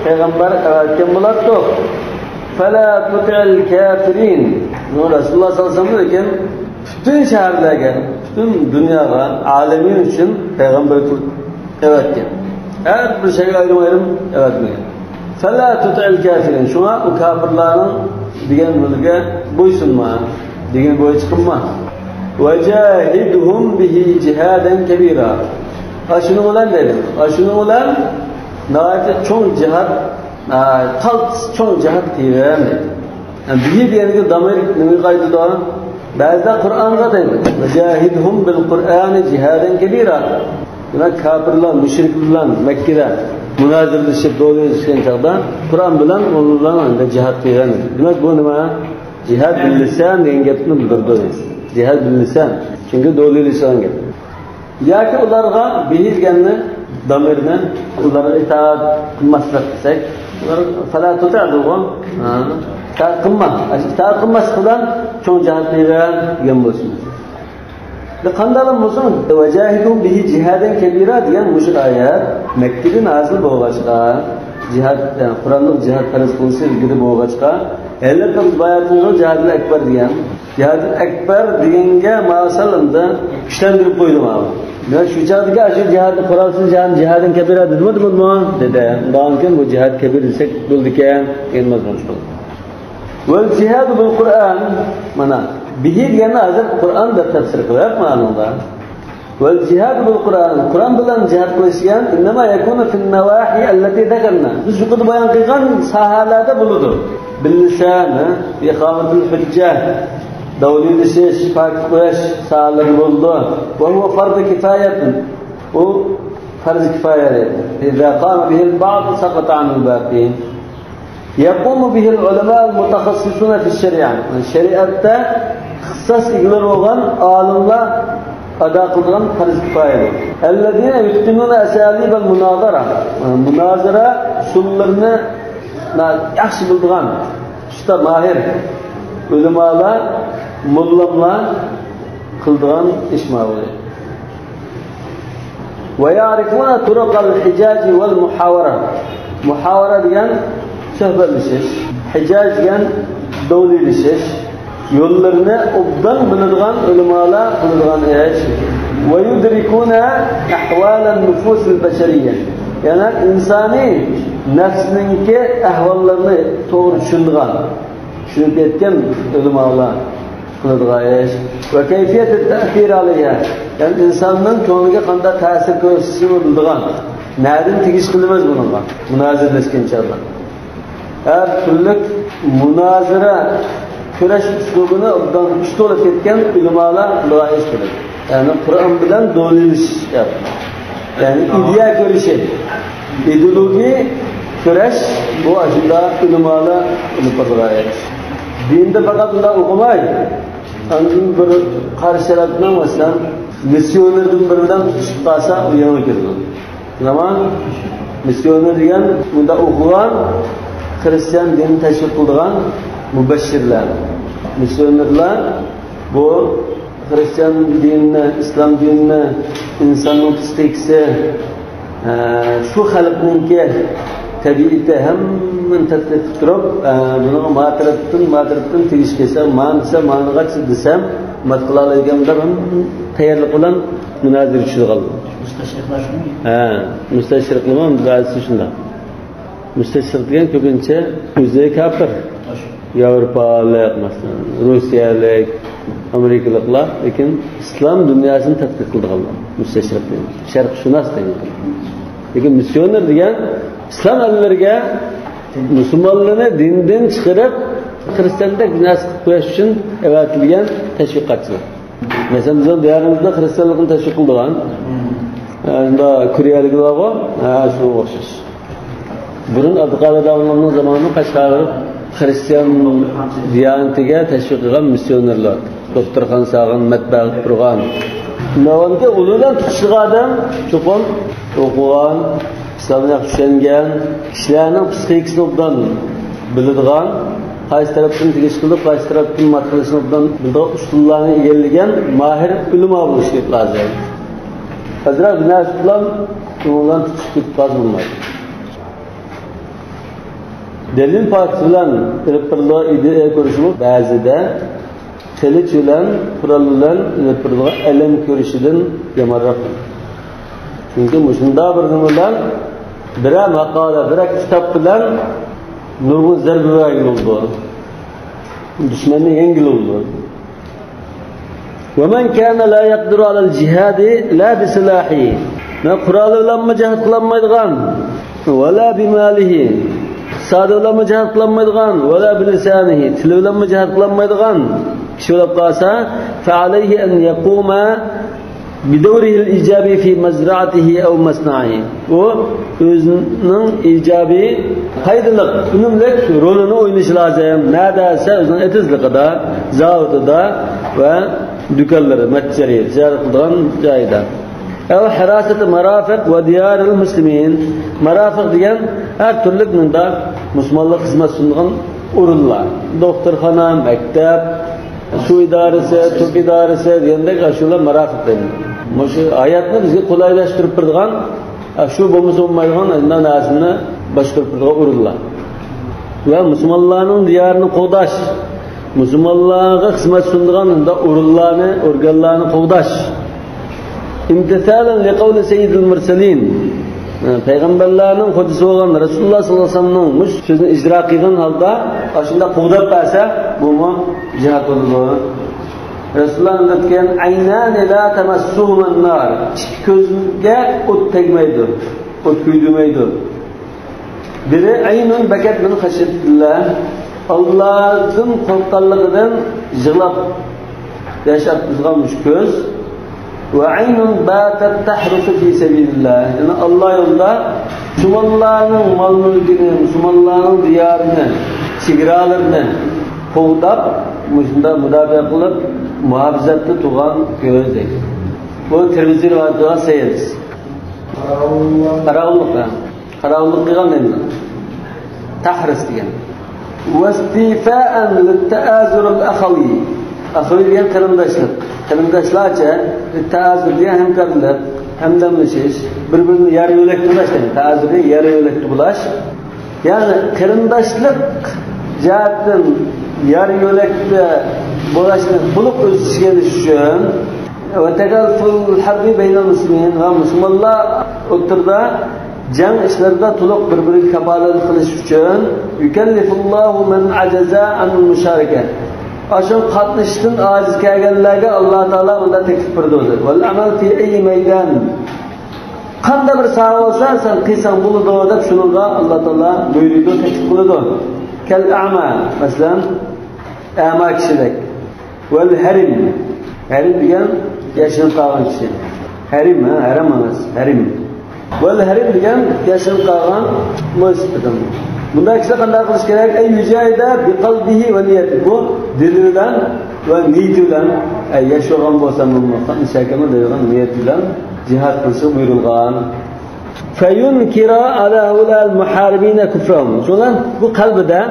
payg'ambar avatgan bo'lardi. Fala tuti'il kafirin. Rasululloh sallallohu alayhi vasallam bütün shaharlarga, bütün dunyoga, alamin uchun payg'ambar avatgan. Her bir şeyi ayrım evetmeyin. Fela tut'il kafirin. Şuna o kafirlerin diyen bölge buysunma, diyen boya çıkınma. Ve cahidhum bihi cihaden kebira. Aşını olan dedim. Aşını olan nâhayet çok cihat, çok cihat diyelim. Yani bihi diyenki damir nemi kaydı da bazı Kur'an'da dedi. Ve cahidhum bil Kur'ani cihaden kebira. Demek kafirler, müşrikler Mekke'de münazirleşip dolayışken çağda Kur'an bilen onlarla cihat diyen. Demek bu ne? Cihad bil lisan diyen gapni bildirdi. Cihad bil lisan. Çünkü dolayışan gap. Ya ki ularga bililgenni damirni ularga itaat qilmaslik desak, ular fala tuta'duhu. Itaat qilma. Itaat qilmasdan cho'ng jihad degan bo'lsin. Qandalan bo'lsin vajahidu bihi jihadan kabira degan mushuk oyat Mekkada nazil bo'lg'achqa jihad Qur'onning jihad farz qilinishi ilgari bo'lg'achqa elbette bayatning jihadul akbar degan jihadul akbar deganga masalamda kuchlantirib qo'ydim abi. Men shu jihadga shu jihadni Qur'onsiz jihadan kabira dedimi dedi. Undan bu jihad kabir desak bo'ldi ekan emas buncha. Vel cihad bil Qur'an mana bihi degani hozir Qur'onda tafsir qilyapman anında. Vel cihad bil Qur'an. Qur'on bilan jihad qilishgan inma yakunu fil nawahi allati dhakarna. Biz yuqorida bayon qilgan sohalarda bo'ladi. Bil lisan, bi iqamatil hujja, davlatlashish, farq qilish sohalari bo'ldi. Va huwa farz kifayatun. U farz kifoyadir. İza qama bihi al-ba'd saqata anil baqin. يقوم به العلماء المتخصصون في الشريعة. الشريعة خصص إجمال وغن عالملا أداء قدران فرض كفاية. الذين يتقنون أساليب المناظرة. المناظرة سنلرنا yaxshi bildigan usta mahir ulamolar mullamlar qildigan ish ma'lum. Ve ya'rifuna turuqal hijaj vel muhawara. Muhawara degan suhbatlashish, hijaj degan davlatlashish yo'llarini obdan biladigan ulamolar qiladigan ish. Ve yudrikuna ahwal an-nufus al-bashariyya. Yani insani nafsininki ahvollarni to'g'ri tushungan, tushunib yetgan ulamolar qiladigan ish. Ve kayfiyat at-ta'thir alayha. Yani insonning ko'ngliga qanday ta'sir ko'rsatishini biladigan. Nereden tegish qilmas bunga? Munozirlashgan chog'da. Her türlü münazara kurash uslubini obdan ustunlab ketgan ulamolar loyiha qiladi. Yani Qur'on bilan do'lilish yapti. Yani ideya ko'rishi, ideologiya kurash bu ashunda ulamolar uni qiladi. Dinda faqat unda o'qimaydi. Anjin bir qarshilardan masalan missionerdan biridan chiqib qolsa u yana kirdi. Zaman Misyoner degan bunda o'qigan Hristiyan dinini tashviq qiladigan mubashshirlar. Misyonerlar bu Hristiyan dinini, islom dinini, insonning pisligisi, shu xalqningki tabiiyati hammani tadqiq qilib turib, buni matrabdan tegish kelsa, ma'niga desam, mat qila oladiganlar ham tayyorlik bilan munozara tushirgan. Mustashriqlar shuni. Mustashriqlar ham bazisi shunda. Mustashriq degan ko'pincha o'zi kafir. Yevropalik, masalan, Rossiyalik, Amerikaliklar, lekin islom dunyosini tadqiq qilganlar. Mustashriq degan, sharqshunos degan. Lekin missioner degan islom allariga musulmonlarni dindan chiqarib, xristianlik nasib qilib qo'yish uchun avatilgan tashviqotchilar. Masalan, bizning diyorimizda xristianlikni tashviq qilgan, unda Koreyaliklar bor, shunga o'xshash. Burun Abduqodir davomning zamonida Qashqar xristian diyonatiga tashviq qilgan missionerlar, doktorxon sog'in, matbaa qurgan. Ularga ulardan tutishgan odam cho'qon o'qigan, islomga tushungan, kishilarning psixikasini obdan biladigan, qaysi tarafdan tegish qilib, qaysi tarafdan mat qilishni obdan biladigan usullarni egallagan mahir ulamo bo'lishi lozim. Hazrat Nasr bilan ulardan tutishib bo'lmaydi. Delil parti bilan irpirliq ideya ko'rishimiz ba'zida qilich bilan, qurol bilan irpirliq alam ko'rishidan yomonroq. Chunki shunda bir nima bilan bir maqola, bir kitob bilan nurg'un zarba bergan bo'ldi. Dushmanni yengil oldu. وَمَنْ كَانَ لَا يَقْدِرُ عَلَى الْجِهَادِ لَا بِسِلَاحِهِ Kur'an ulanma cihat kılanmaydıgan وَلَا بِمَالِهِ Sade ulanma cihat kılanmaydıgan وَلَا بِلِسَانِهِ Tili ulanma cihat kılanmaydıgan kişi olab kalsa فَعَلَيْهِ أَنْ يَقُومَ بِدَوْرِهِ الْإِجَابِ فِي مَزْرَعَتِهِ أَوْ مَصْنَعِهِ O özünün icabi faydalık, önümlük rolünü oynaşı lazım. Neredeyse özünün etizlikada, zavutuda ve dükkanları, metceri, ticaret kıldıran cayda. Ev hiraseti marafik ve diyaril muslimin. Marafik diyen her türlük de Müslümanlık hizmet sunduğun urunlar. Doktorxana, mektep, su idaresi, Türk idaresi diyendek aşılar marafik deniyor. Hayatını bizi kolaylaştırıp durduğun şu bomuz olmaydıgan elinden ağzını başkırıp durduğun urunlar. Ve Müslümanların diyarını qoğdaş, Müslümanlığa hizmet sunduğun da urunlarını, organlarını qoğdaş. İmtithalen li qavli seyyidil mursalin. Peygamberlerin hudisi olan Resulullah sallallahu aleyhi ve sellem'nin sözünü icra kılgan halda aşında qoğdap verse bu mu cihat olur. Resulullah'ın ötken aynâne la temassuhumen nar. Gözüge ot tegmeydi, ot küydümeydi. Biri aynun bekat min haşyetillah. Allah'ın korkanlığından jığlap yaşap uzanmış göz. Ve aynun bâtet tahrusu fî sebilillah. Yani Allah yolunda Müslümanların mal mülkünü, Müslümanların diyarını, çigiralarını qoğdap, müdafaa qılıp, muhafizatlı tuğan göz değil. Bu Tirmizi rivayetinden sayarız. Qaravulluq. Qaravulluq degan nima? Tahris degan. Vastifa'an lit-ta'azurul akhawi. Akhawi degan qarindoshlik. Qarindoshlarcha ta'azur degan hamkorlik, hamdamlashish, bir-birini yar yo'lak tulash degan. Ta'azur yar yo'lak tulash. Ya'ni qarindoshlik jihatdan yar yo'lakda bo'lishni to'liq o'sishga erish uchun va tagalful harbi baynal muslimin va musulmonlar o'rtasida jang ishlarida to'liq bir-biriga kafolat qilish uchun yukallifullohu man ajaza an musharaka. Aşın qatnashishdan ojiz kelganlarga Alloh taolo unda taklif berdi. Val amal fi ayyi maydan. Qanday bir saha bo'lsa, sen qilsang bo'ladi deb shunga Alloh taolo buyurdi, taklif qildi. Kal a'ma, masalan, a'ma kishilik. Val harim. Harim degan yashin qolgan kishi. Harim, haram emas, harim. Val harim degan yashin qolgan muslim. Bunda kişi qanday qilish kerak? Ey yujayda bi qalbihi va niyati. Bu dili bilan va niyati bilan yashagan bo'lsa, muhammad shakama degan niyat bilan jihad qilishi buyurilgan. Feyunkira ala ulal muharibine kufrahum. Şolan bu kalbide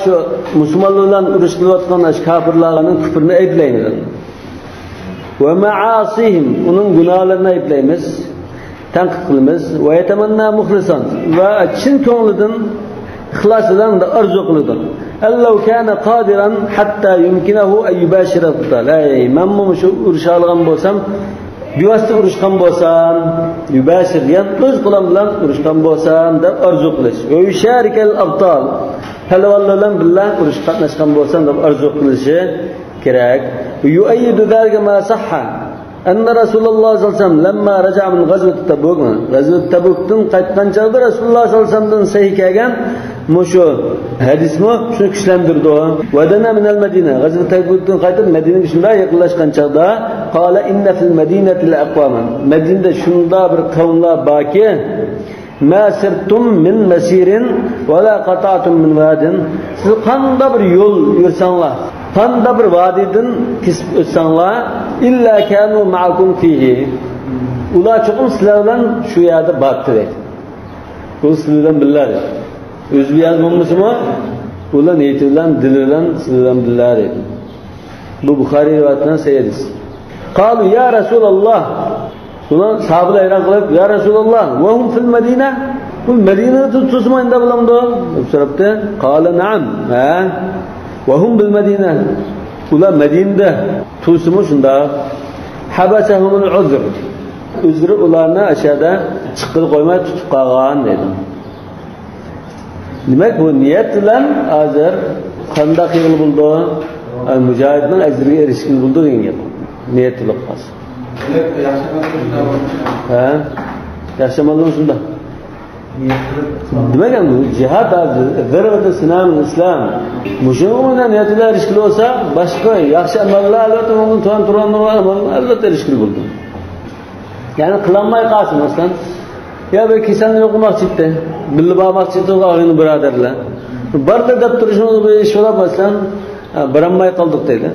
şu Müslümanlarla uruş kılayotgan kafirlarning küfrünü aytlaymiz. Ve maasihim, onun günahlarını aytlaymiz, tanqid qilamiz. Ve yetamanna mukhlisan ve chin ko'nglidan ixlosdan da arzu qiladi. Alloh kana qadiran hatta yumkinahu an yubashira qital. Ey, men bu urush olgan bo'lsam, bevosita urushgan bo'lsam, yubashir degan o'z qo'lim bilan urushgan bo'lsam deb arzu qilish. Ve yusharikal abtal. Pehlavonlar bilan birga urush qatnashgan bo'lsam deb arzu qilishi kerak. Yu'ayyidu zalika ma sahha anna Rasululloh sallallohu alayhi vasallam lamma raja'a min ghazwat Tabuk. Ghazwat Tabukdan qaytgan chog'da Rasululloh sallallohu alayhi vasallamdan sahih kelgan mushu hadismi shuni kuchlantirdi. Wadana min al-Madina. Ghazwat Tabukdan qaytib Madinaga shunday yaqinlashgan chog'da qala inna fil madinati al-aqwaman. Madinada shunda bir qavmlar borki ma sirtum min masirin va la qata'tum min wadin. Siz qanday bir yo'l yursanglar, qanday bir vadidan kesib o'tsanglar, illa kanu ma'akum fihi. Ular cho'qim sizlar bilan shu yerda bordi deydi. Bu sizlar bilan biladi. O'zbeklar bo'lmasimi? Ular niyati bilan, dili bilan sizlar bilan biladi. Bu Buxoriy rivoyatidan sayyidiz. Qalu ya Rasululloh. Ular sahabeler hayran qilib, ya Rasululloh, va hum fil Madina? Bu Madinada tuzmayda bilamdi. So'rabdi. Qala na'am. Ha. Va hum bil Madina. Ular Madinada tuzmi shunda. Habasahumul uzr. Uzri ularni ashada chiqib qo'ymay tutib qolgan dedi. Demak bu niyat bilan hozir qanday qilib bo'ldi? Mujohidning ajriga erishgan bo'ldi degan gap. Niyat qilib qolsa. Ha? Yaşamalım şunda. Demek ki cihat zirveti sinam İslam. Muşumuna niyetiler ilişkili olsa başka yaxşı amallar elbette onun tuan turanlar elbette ilişkili buldu. Yani kılanmay kalsın aslan. Ya belki sen okumak çıktı. Billi bağmak çıktı ağını biraderler. Barda daptırışımız bir iş olamazsan bırakmay kaldık dedi.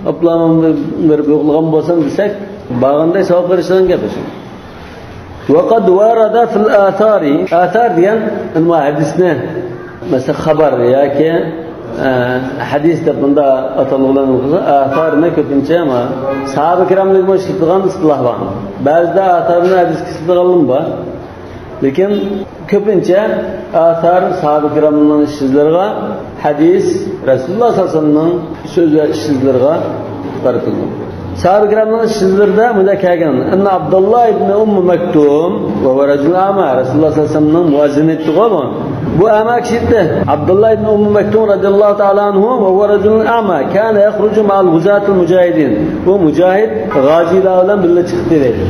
Ablamın verip yoklagan bolsan desek bağınday sevap verişten yapışın. وقد ورد في الآثار آثار diyen hadisne mesela haber ya ki hadiste bunda atalığılan athar ne kötünce ama sahabe kiramlık mı işittiğin istilah var. Bazıda atharına hadis kısıtlığı var. Lakin köpünce athar sahabe kiramlığın işsizlerine hadis Resulullah sallallahu aleyhi ve sellem'nin sözü işsizlerine tartıldı. Sahabe kiramın sizlerde müdekâgen enne Abdullah ibn Maktum ve racul ama Resulullah sallallahu aleyhi ve sellem'nin muazzin ettiği ama bu ama kişitti. Abdullah ibn Maktum radıyallahu ta'ala anhu ve racul ama kâne yahrucu ma'al guzatil mücahidin. Bu mücahid gazilerle birlikte çıktı dedi.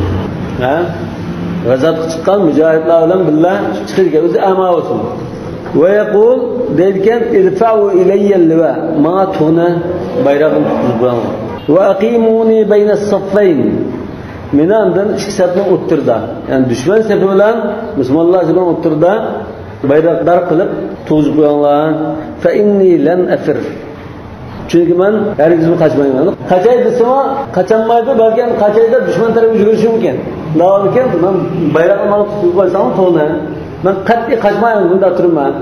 Gazat çıkan mücahidlerle birlikte çıktı. Özü ama olsun. Ve yekul derken irfa'u ileyyel liva ma tuna bayrağın tutulduğunu. Ve aqimuni beyne saffayn. Minandan iki safın o'ttirdi. Yani düşman safi bilan Müslümanlar safi o'ttirdi. Bayroqlar qilib to'g'izib qo'yganlar. Fa inni lan afir. Çünkü men hargiz qochmayman. Qachay desam, qachanmaydi, balki qachayda düşman tarafga yugurishi mumkin. Navoiken men bayroqni olib tutib qo'ysam to'g'ri. Men qat'iy qochmayman, bunda turman.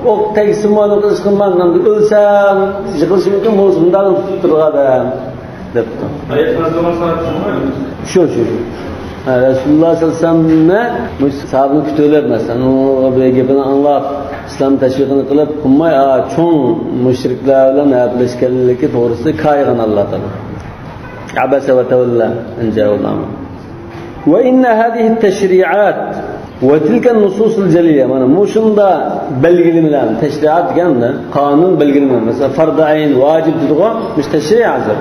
O tegsimoni qilishman, o'lsam, yiqilishi mumkin, bundan tutib turadi. Şu. Resulullah sallallahu aleyhi ve sellem'ne sahabını kütüyorlar mesela. O bir gepini anlap, İslam teşvikini kılıp, kummay, çoğun müşriklerle yapılışkenliği doğrusu kaygın Allah'tan. Abese ve tevella ence'ullahım. Ve inne hadihi teşri'at ve tilken nususul celiye. Muşunda belgilimilen, teşri'at yani kanun belgilimilen. Mesela farz-ı ayn, vacip dediği, müş teşri'atdır.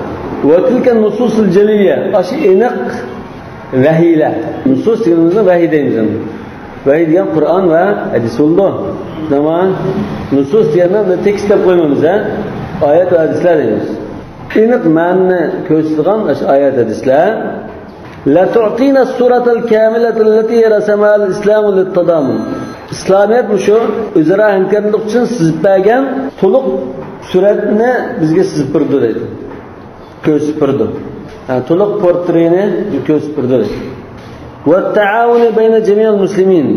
Ve tilken nususul celiye. Aşı inek vahiyler. Nusus diyorumuzda vahiy deyimiz. Vahiy diyen Kur'an ve hadis oldu. Ama nusus diyenler de tekste koymamız. Ayet ve hadisler deyimiz. İnek manını köştüğün ayet hadisler. La tu'tina suratul kamiletul lati rasamal islamu littadamun. İslamiyet bu şu, üzere hemkarlık için sizipbergen toluk suretini bizge sizipirdi deydi. Köz süpürdü. Yani toluk portreni köz süpürdü deydi. والتعاون بين جميع المسلمين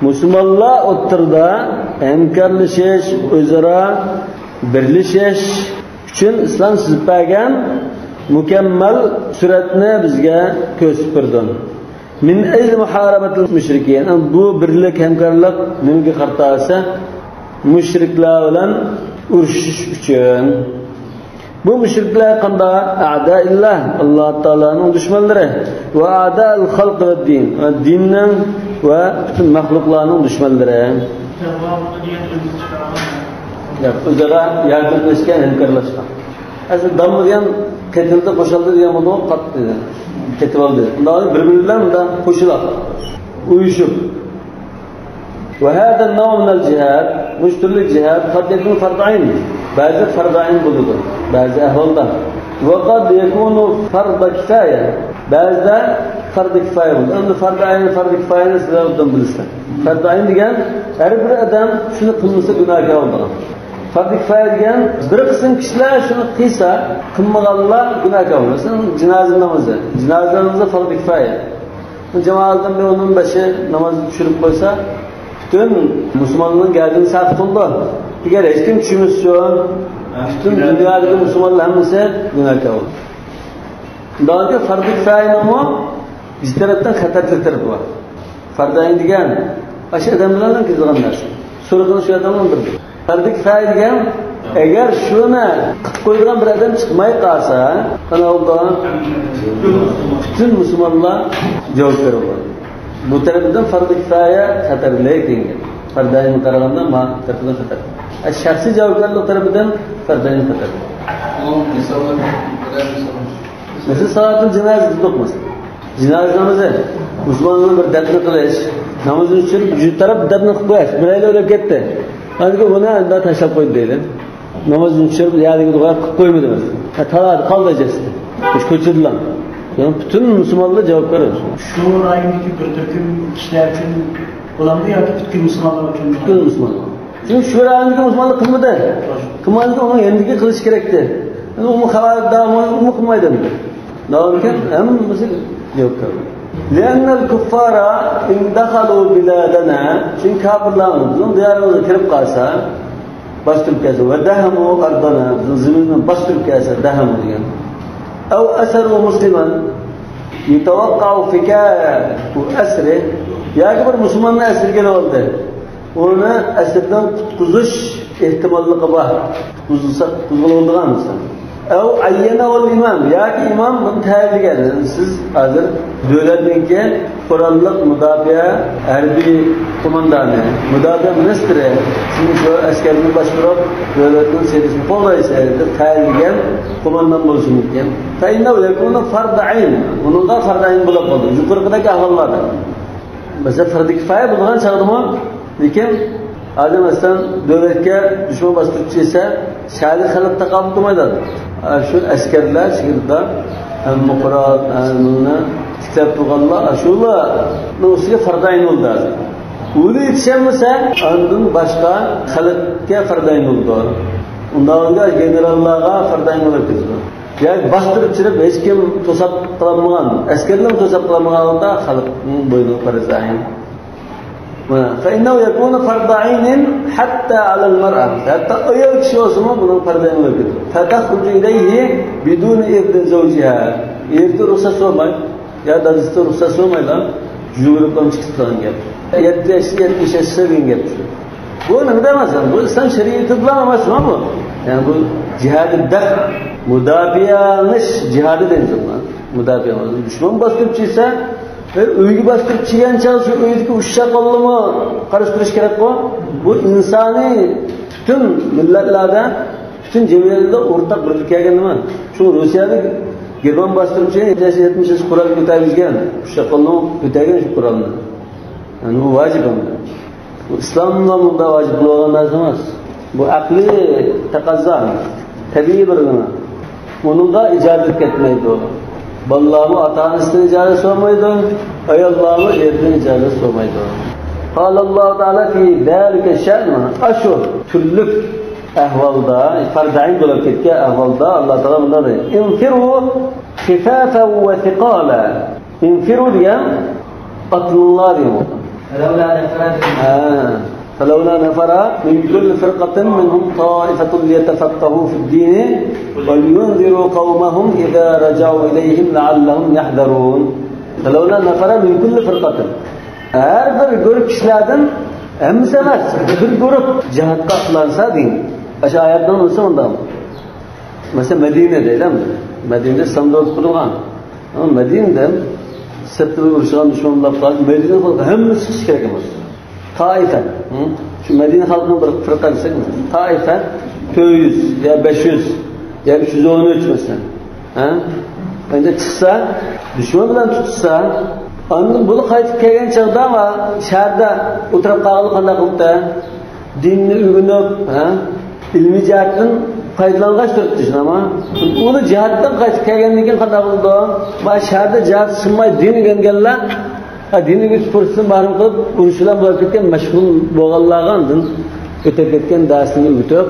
Müslümanlar o'ttirda hamkorlashish, o'zaro birlashish uchun islom sizib bergan mukammal suratni bizga ko'rsatib berdi. Min ajli muharabatil mushrikin. Bu birlik hamkorlik nimaga qarata mushriklar bilan urushish uchun. Bu müşrikler kanda a'daillah, Allah Teala'nın düşmanları ve a'da'il halk ve din, dinin ve bütün mahluklarının düşmanları. Özara yardımlaşken, hemkarlaşkan. Aslında damlı diyen, ketilde koşaldı diyen bunu kat dedi. Ketib aldı. Bundan birbirlerine de koşular, uyuşup. Ve hâdâ nâv minel cihad, müştürlük cihad, kad yekûn fard'ayn. Bazı fard'ayn buludu, bazı ahvalda. Ve kad yekûnu fard'a kifaya. Bazı da fard'a kifaya buludu. Şimdi fard'a kifayını size oradan bilirsin. Fard'ayn diyen, her bir adam şunu kılması günahkar oldu. Fard'a kifaya diyen, bir kısım kişiler şunu kıysa, kılmağalla günahkar olur. Cenaze namazı. Cenaze namazı fard'a kifaya. Cemaatten bir onun başı namazı düşürüp koysa, bütün Müslümanlığın geldiğini saat oldu. Eğer hiç kim düşünmüşsün, bütün dünyadaki Müslümanlar hepsi günahkar olur. Daha önce farz-ı kifaye ama biz taraftan hatarlı tarafı var. Farz-ı ayn diyen, aşı adamlarla kızılan dersin. Sorukunu şu adamla bildir. Farz-ı kifaye diyen, eğer şuna koyduğun bir adam çıkmayı kalsa, kanalda bütün Müslümanlar cevaplar olur. Bu tarafından farz-ı kifaye hatarlı değil. Farz-ı ayn kararında ma tarafından hatarlı. Şahsi cevaplarlık tarafından farz-ı ayn hatarlı. Mesela salatın cenazesi dokmasın. Cenaze namazı, Müslümanların bir derdini kılış, namazın için vücut taraf derdini kılış. Bir ayda öyle gitti. Ancak bunu daha taşlap koydu değil. Namazın için yadaki duvar koymadı mesela. Taladı, kaldacaksın. Hiç köçürdüler. Yani bütün Müslümanlara cevap verir. Şu ayındaki bir takım kişiler için kullandı ya bütün Müslümanlar için. Bütün Müslümanlar. Çünkü şu ayındaki Müslümanlar kılmadı. Kılmadı onun yanındaki kılıç gerekti. Yani o muhabbet daha kılmaydı. Daha önce hem mesela yok tabi. لأن الكفار إن دخلوا بلادنا çünkü kafirler bizim diyarımıza girip kalsa bastırıp kalsa ve dehamu ardana bizim zeminimizden bastırıp kalsa dehamu diyen. أو أسروا مسلما يتوقع فكاية وأسره ya bir Müslümanla esirgeli oldu. Ona esirden kutkuzuş ihtimallığı var. Kutkuzuş olduğundan mısın? Ev ayyene ol imam. Ya ki imam bunu tayinli geldi. Siz hazır devletinki kurallık müdafaa harbi kumandanı, müdafaa ministri, şimdi şu askerin başvurup devletin serisini kolaysa tayinli gel kumandan bulsun diyen. Feinne yekunu fard ayn. Onun da fard ayn bulup oldu. Yukarıdaki ahvallarda. Mesela fard-ı kifaye bulduğun çağırdı mı? Lekin Adem Aslan devletke düşman bastırıcı ise şahit halıkta kaptırmaydı. Şu askerler şehirde Muqrat, kitap tuğanlar, şular usiga fard ayn oldu. Ulu yetişemese andın başka halıkka fard ayn oldu. Ondan sonra generallarga fard ayn oldu. Yani bastırıp çırıp hiç kim tosap kılamayan, askerlerin tosap kılamayanda halıkın boyunu farz ayn. فإنه يكون فرض عين حتى على المرأة حتى أي شيء اسمه bunun فرض عين olabilir. فتخرج إليه بدون إذن زوجها. İrdi ruhsat olmay ya da dizide ruhsat olmayla cumhuriyetden çıktıktan gel. 70 yaşına gel. Bu ne demez yani? Bu İslam şeriatı bulamaz mı bu? Yani bu cihad-ı def, müdafiyanış cihadı denir bunlar. Müdafiyanış. Düşman bastırıcıysa öykü bastırıp çiğen çalışıyor, öyküdeki uşak olma karıştırış gerek bu. Bu insani bütün milletlerde, bütün cemiyetlerde ortak birlik geldi mi? Şu Rusya'da German bastırıp çiğen 70 yaş kural götürgen, uşak olma götürgen şu kuralını. Yani bu vacip ama. Bu İslam'la bunda vacipli olan lazımaz. Bu akli takazza, tabii bir gına. Onun da icazet etmeydi o. Ballahı atanısının icazet sormaydı, ayallahı erden icazet sormaydı. Allah Teala fi zalika şe'n aşu türlük ahvalda, fard ayn bulup ketken ahvalda Allah Teala bunda der. İnfiru khifafen ve thiqala. İnfiru diyen Atlılar diyeyim orada. فلولا نفر من كل فرقة منهم طائفة ليتفقهوا في الدين ولينذروا قومهم إذا رجعوا إليهم لعلهم يحذرون. فلولا نفر من كل فرقة. Her bir grup kişilerden hemisi emas, bir grup cihatta atlansa deyin. Aşağı ayetden olsa ondan. Mesela Medine'de değil mi? Medine'de sandığı kurulgan. Ama Medine'den sırtını vuruşan düşmanlar kaldı. Medine'de kaldı. Hemisi kişi gerekemez. Taife. Şu Medine halkının bir fırka desek mi? Taife 200 ya 500 ya 313 mesela. Bence çıksa, düşman bilen tutsa, onun bunu kayıtıp kelgen çağda ama şehirde oturup kağılı kanda kılıp da dinini ürünüp, ilmi cihatın faydalangaç dört düşün ama onu cihattan kayıtıp kelgenlikin kanda kıldı. Ama şehirde cihat sınmay din ürengenler dini güç fırsatını barım kılıp unuşulan bulup ketken meşgul boğallağandın ötep ketken dersini ütüp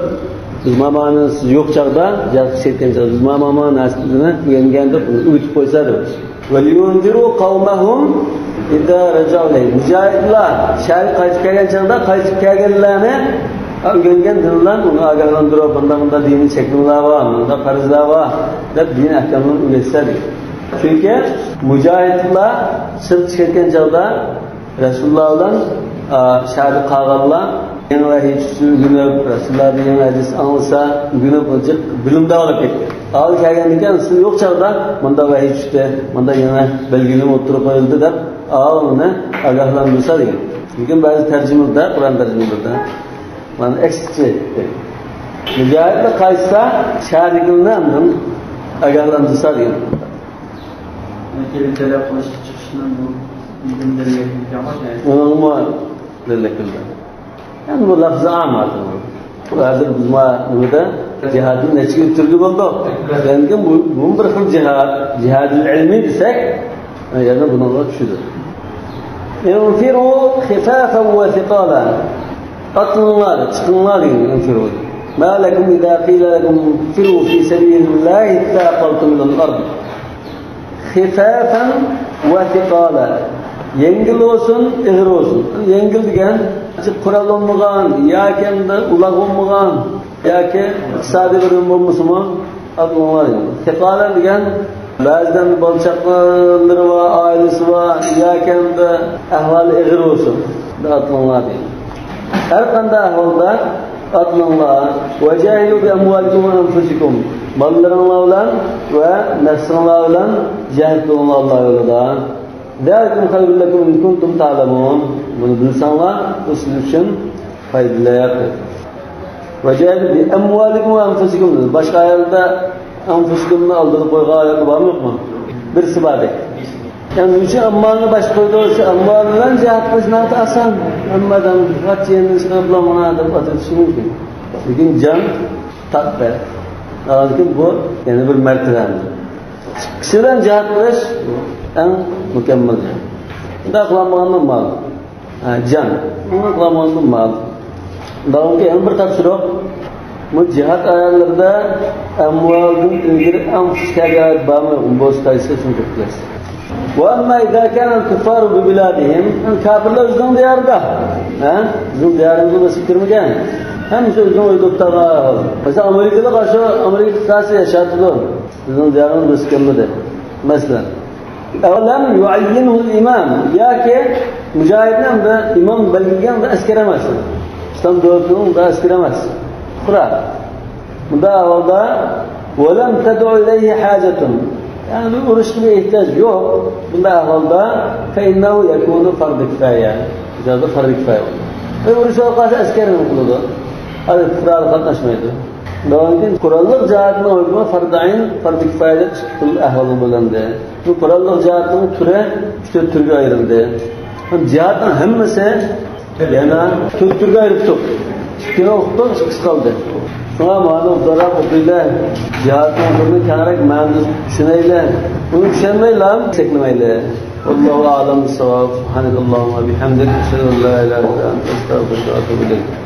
uzmamanız yok çağda cihat şeytken çağda uzmamama nasibini ürengendir ütüp koysadır. وَلِيُنْذِرُوا قَوْمَهُمْ اِذَا رَجَعُوا لَيْهِ Mücahitler şehir kayıtıp kelgen çağda kayıtıp kelgenlerini öğrengen dinler onu ağırlandırıyor. Bunda dini çekimler var, bunda farzlar var. Hep din ahkamını üretsedir. Çünkü mücahitler sırt çıkarken çağda Resulullah'dan şahit kağallar yeni vahiy günüp Resulullah'ın yeni hadis anılsa günüp olacak bilimde alıp gitti. Ağıl kelgenlikken ısı yok çağda bunda vahiy düştü, bunda yeni belgilim oturup koyuldu da ağıl onu agahlandırsa değil. Bugün bazı tercümede, Kur'an tercümede bana eksikçi mücahitle kaysa şahitliğini anladın agahlandırsa değil. Kelime konuştu çıkışından bu bilgileri yapacak. Onun mu lillekilde. Yani bu lafzı am artık. Bu hazır bizde cihadın neçki türlü oldu. Yani bu bir xil cihadül ilmi desek yani bununla düşüdür. İnfiru khifafen ve thiqala. Atınlar, çıkınlar infiru. Ma lekum idâ qîle lekum infiru fî sebîlillâhi ittâqaltum minal ard. Khifafen ve thiqala. Yengil olsun, ehir olsun. Yengil degen kural olmagan, ya kendi ulak olmagan, ya ki iktisadi bir ürün olmasımı atılmalar. Thiqala degen bazıdan bir balçakları var, ailesi var, ya kendi ahvali ehir olsun. Atılmalar. Her kanda ahvalda atılmalar. Ve cahilu bi emvalikum ve enfusikum. Mallarınla olan ve nefsinla olan cahil olun Allah yolunda. Zâlikum hayrun lekum in kuntum ta'lemûn. Bunu bilsenler bu sizin için faydalı yapar. Ve cahilu bi emvalikum ve enfusikum. Başka ayette enfusikum'u aldırıp koyga ayeti var mı yok mu? Birisi var. Yani üçün ammalını baş koydu olsa ammalından cihat başına asan. Ammadan kaç yerini sıkıntılamına da atılışını mümkün. Bugün can takbe. Lakin bu yani bir mertebedir. Kişiden cihat kılış en mükemmel. Daha kılamanın mal. Can. Bunu kılamanın mal. Daha ki en bir tafsirok bu cihat ayarlarda emvalın ilgili en fıskâgâet bağımlı boz kayısı için tutulur. وَاَمَّا اِذَا كَانَ الْكُفَّارُ بِبِلَادِهِمْ Kafirler üzgün diyarda. Üzgün diyarımızda da sikir mi gel? Hem üzgün uydukta mesela Amerika'da karşı Amerika kıtası yaşatılı. Üzgün diyarımız da sikirmedi. Mesela اَوْلَمْ يُعَيِّنُهُ الْاِمَامِ Ya ki mücahidden de imam belgilgen de eskeremez. İslam doğruluğunu da eskeremez. Kura. Bunda avalda وَلَمْ تَدْعُ اِلَيْهِ حَاجَةٌ Yani bir uğraşmaya ihtiyaç yok. Bunda ahvalda فَاِنَّهُ يَكُونُ فَرْضِ كِفَايَ İcazda farz-ı kifaya olur. Ve uğraşmaya karşı asker mi kılıdı? Hadi kıralı katlaşmaydı. Davankin kurallık cihatına uygulama farz-ı ayn, farz-ı kifayede çıktığı ahvalın bulundu. Bu kurallık cihatının türe işte türge ayrıldı. Cihatın hemmesi yana türge ayrıldı. Çıkına okuttu, çıkısı kaldı. Şuna malum taraf okuyla cihatın okudunu kanarak mühendis düşüneyle bunu düşünmeyle seklemeyle Allahu a'lam bis-savab. Subhanakallahumma bihamdik. Eşhedü en la ilahe illa ente estağfiruke ve etûbü ileyk.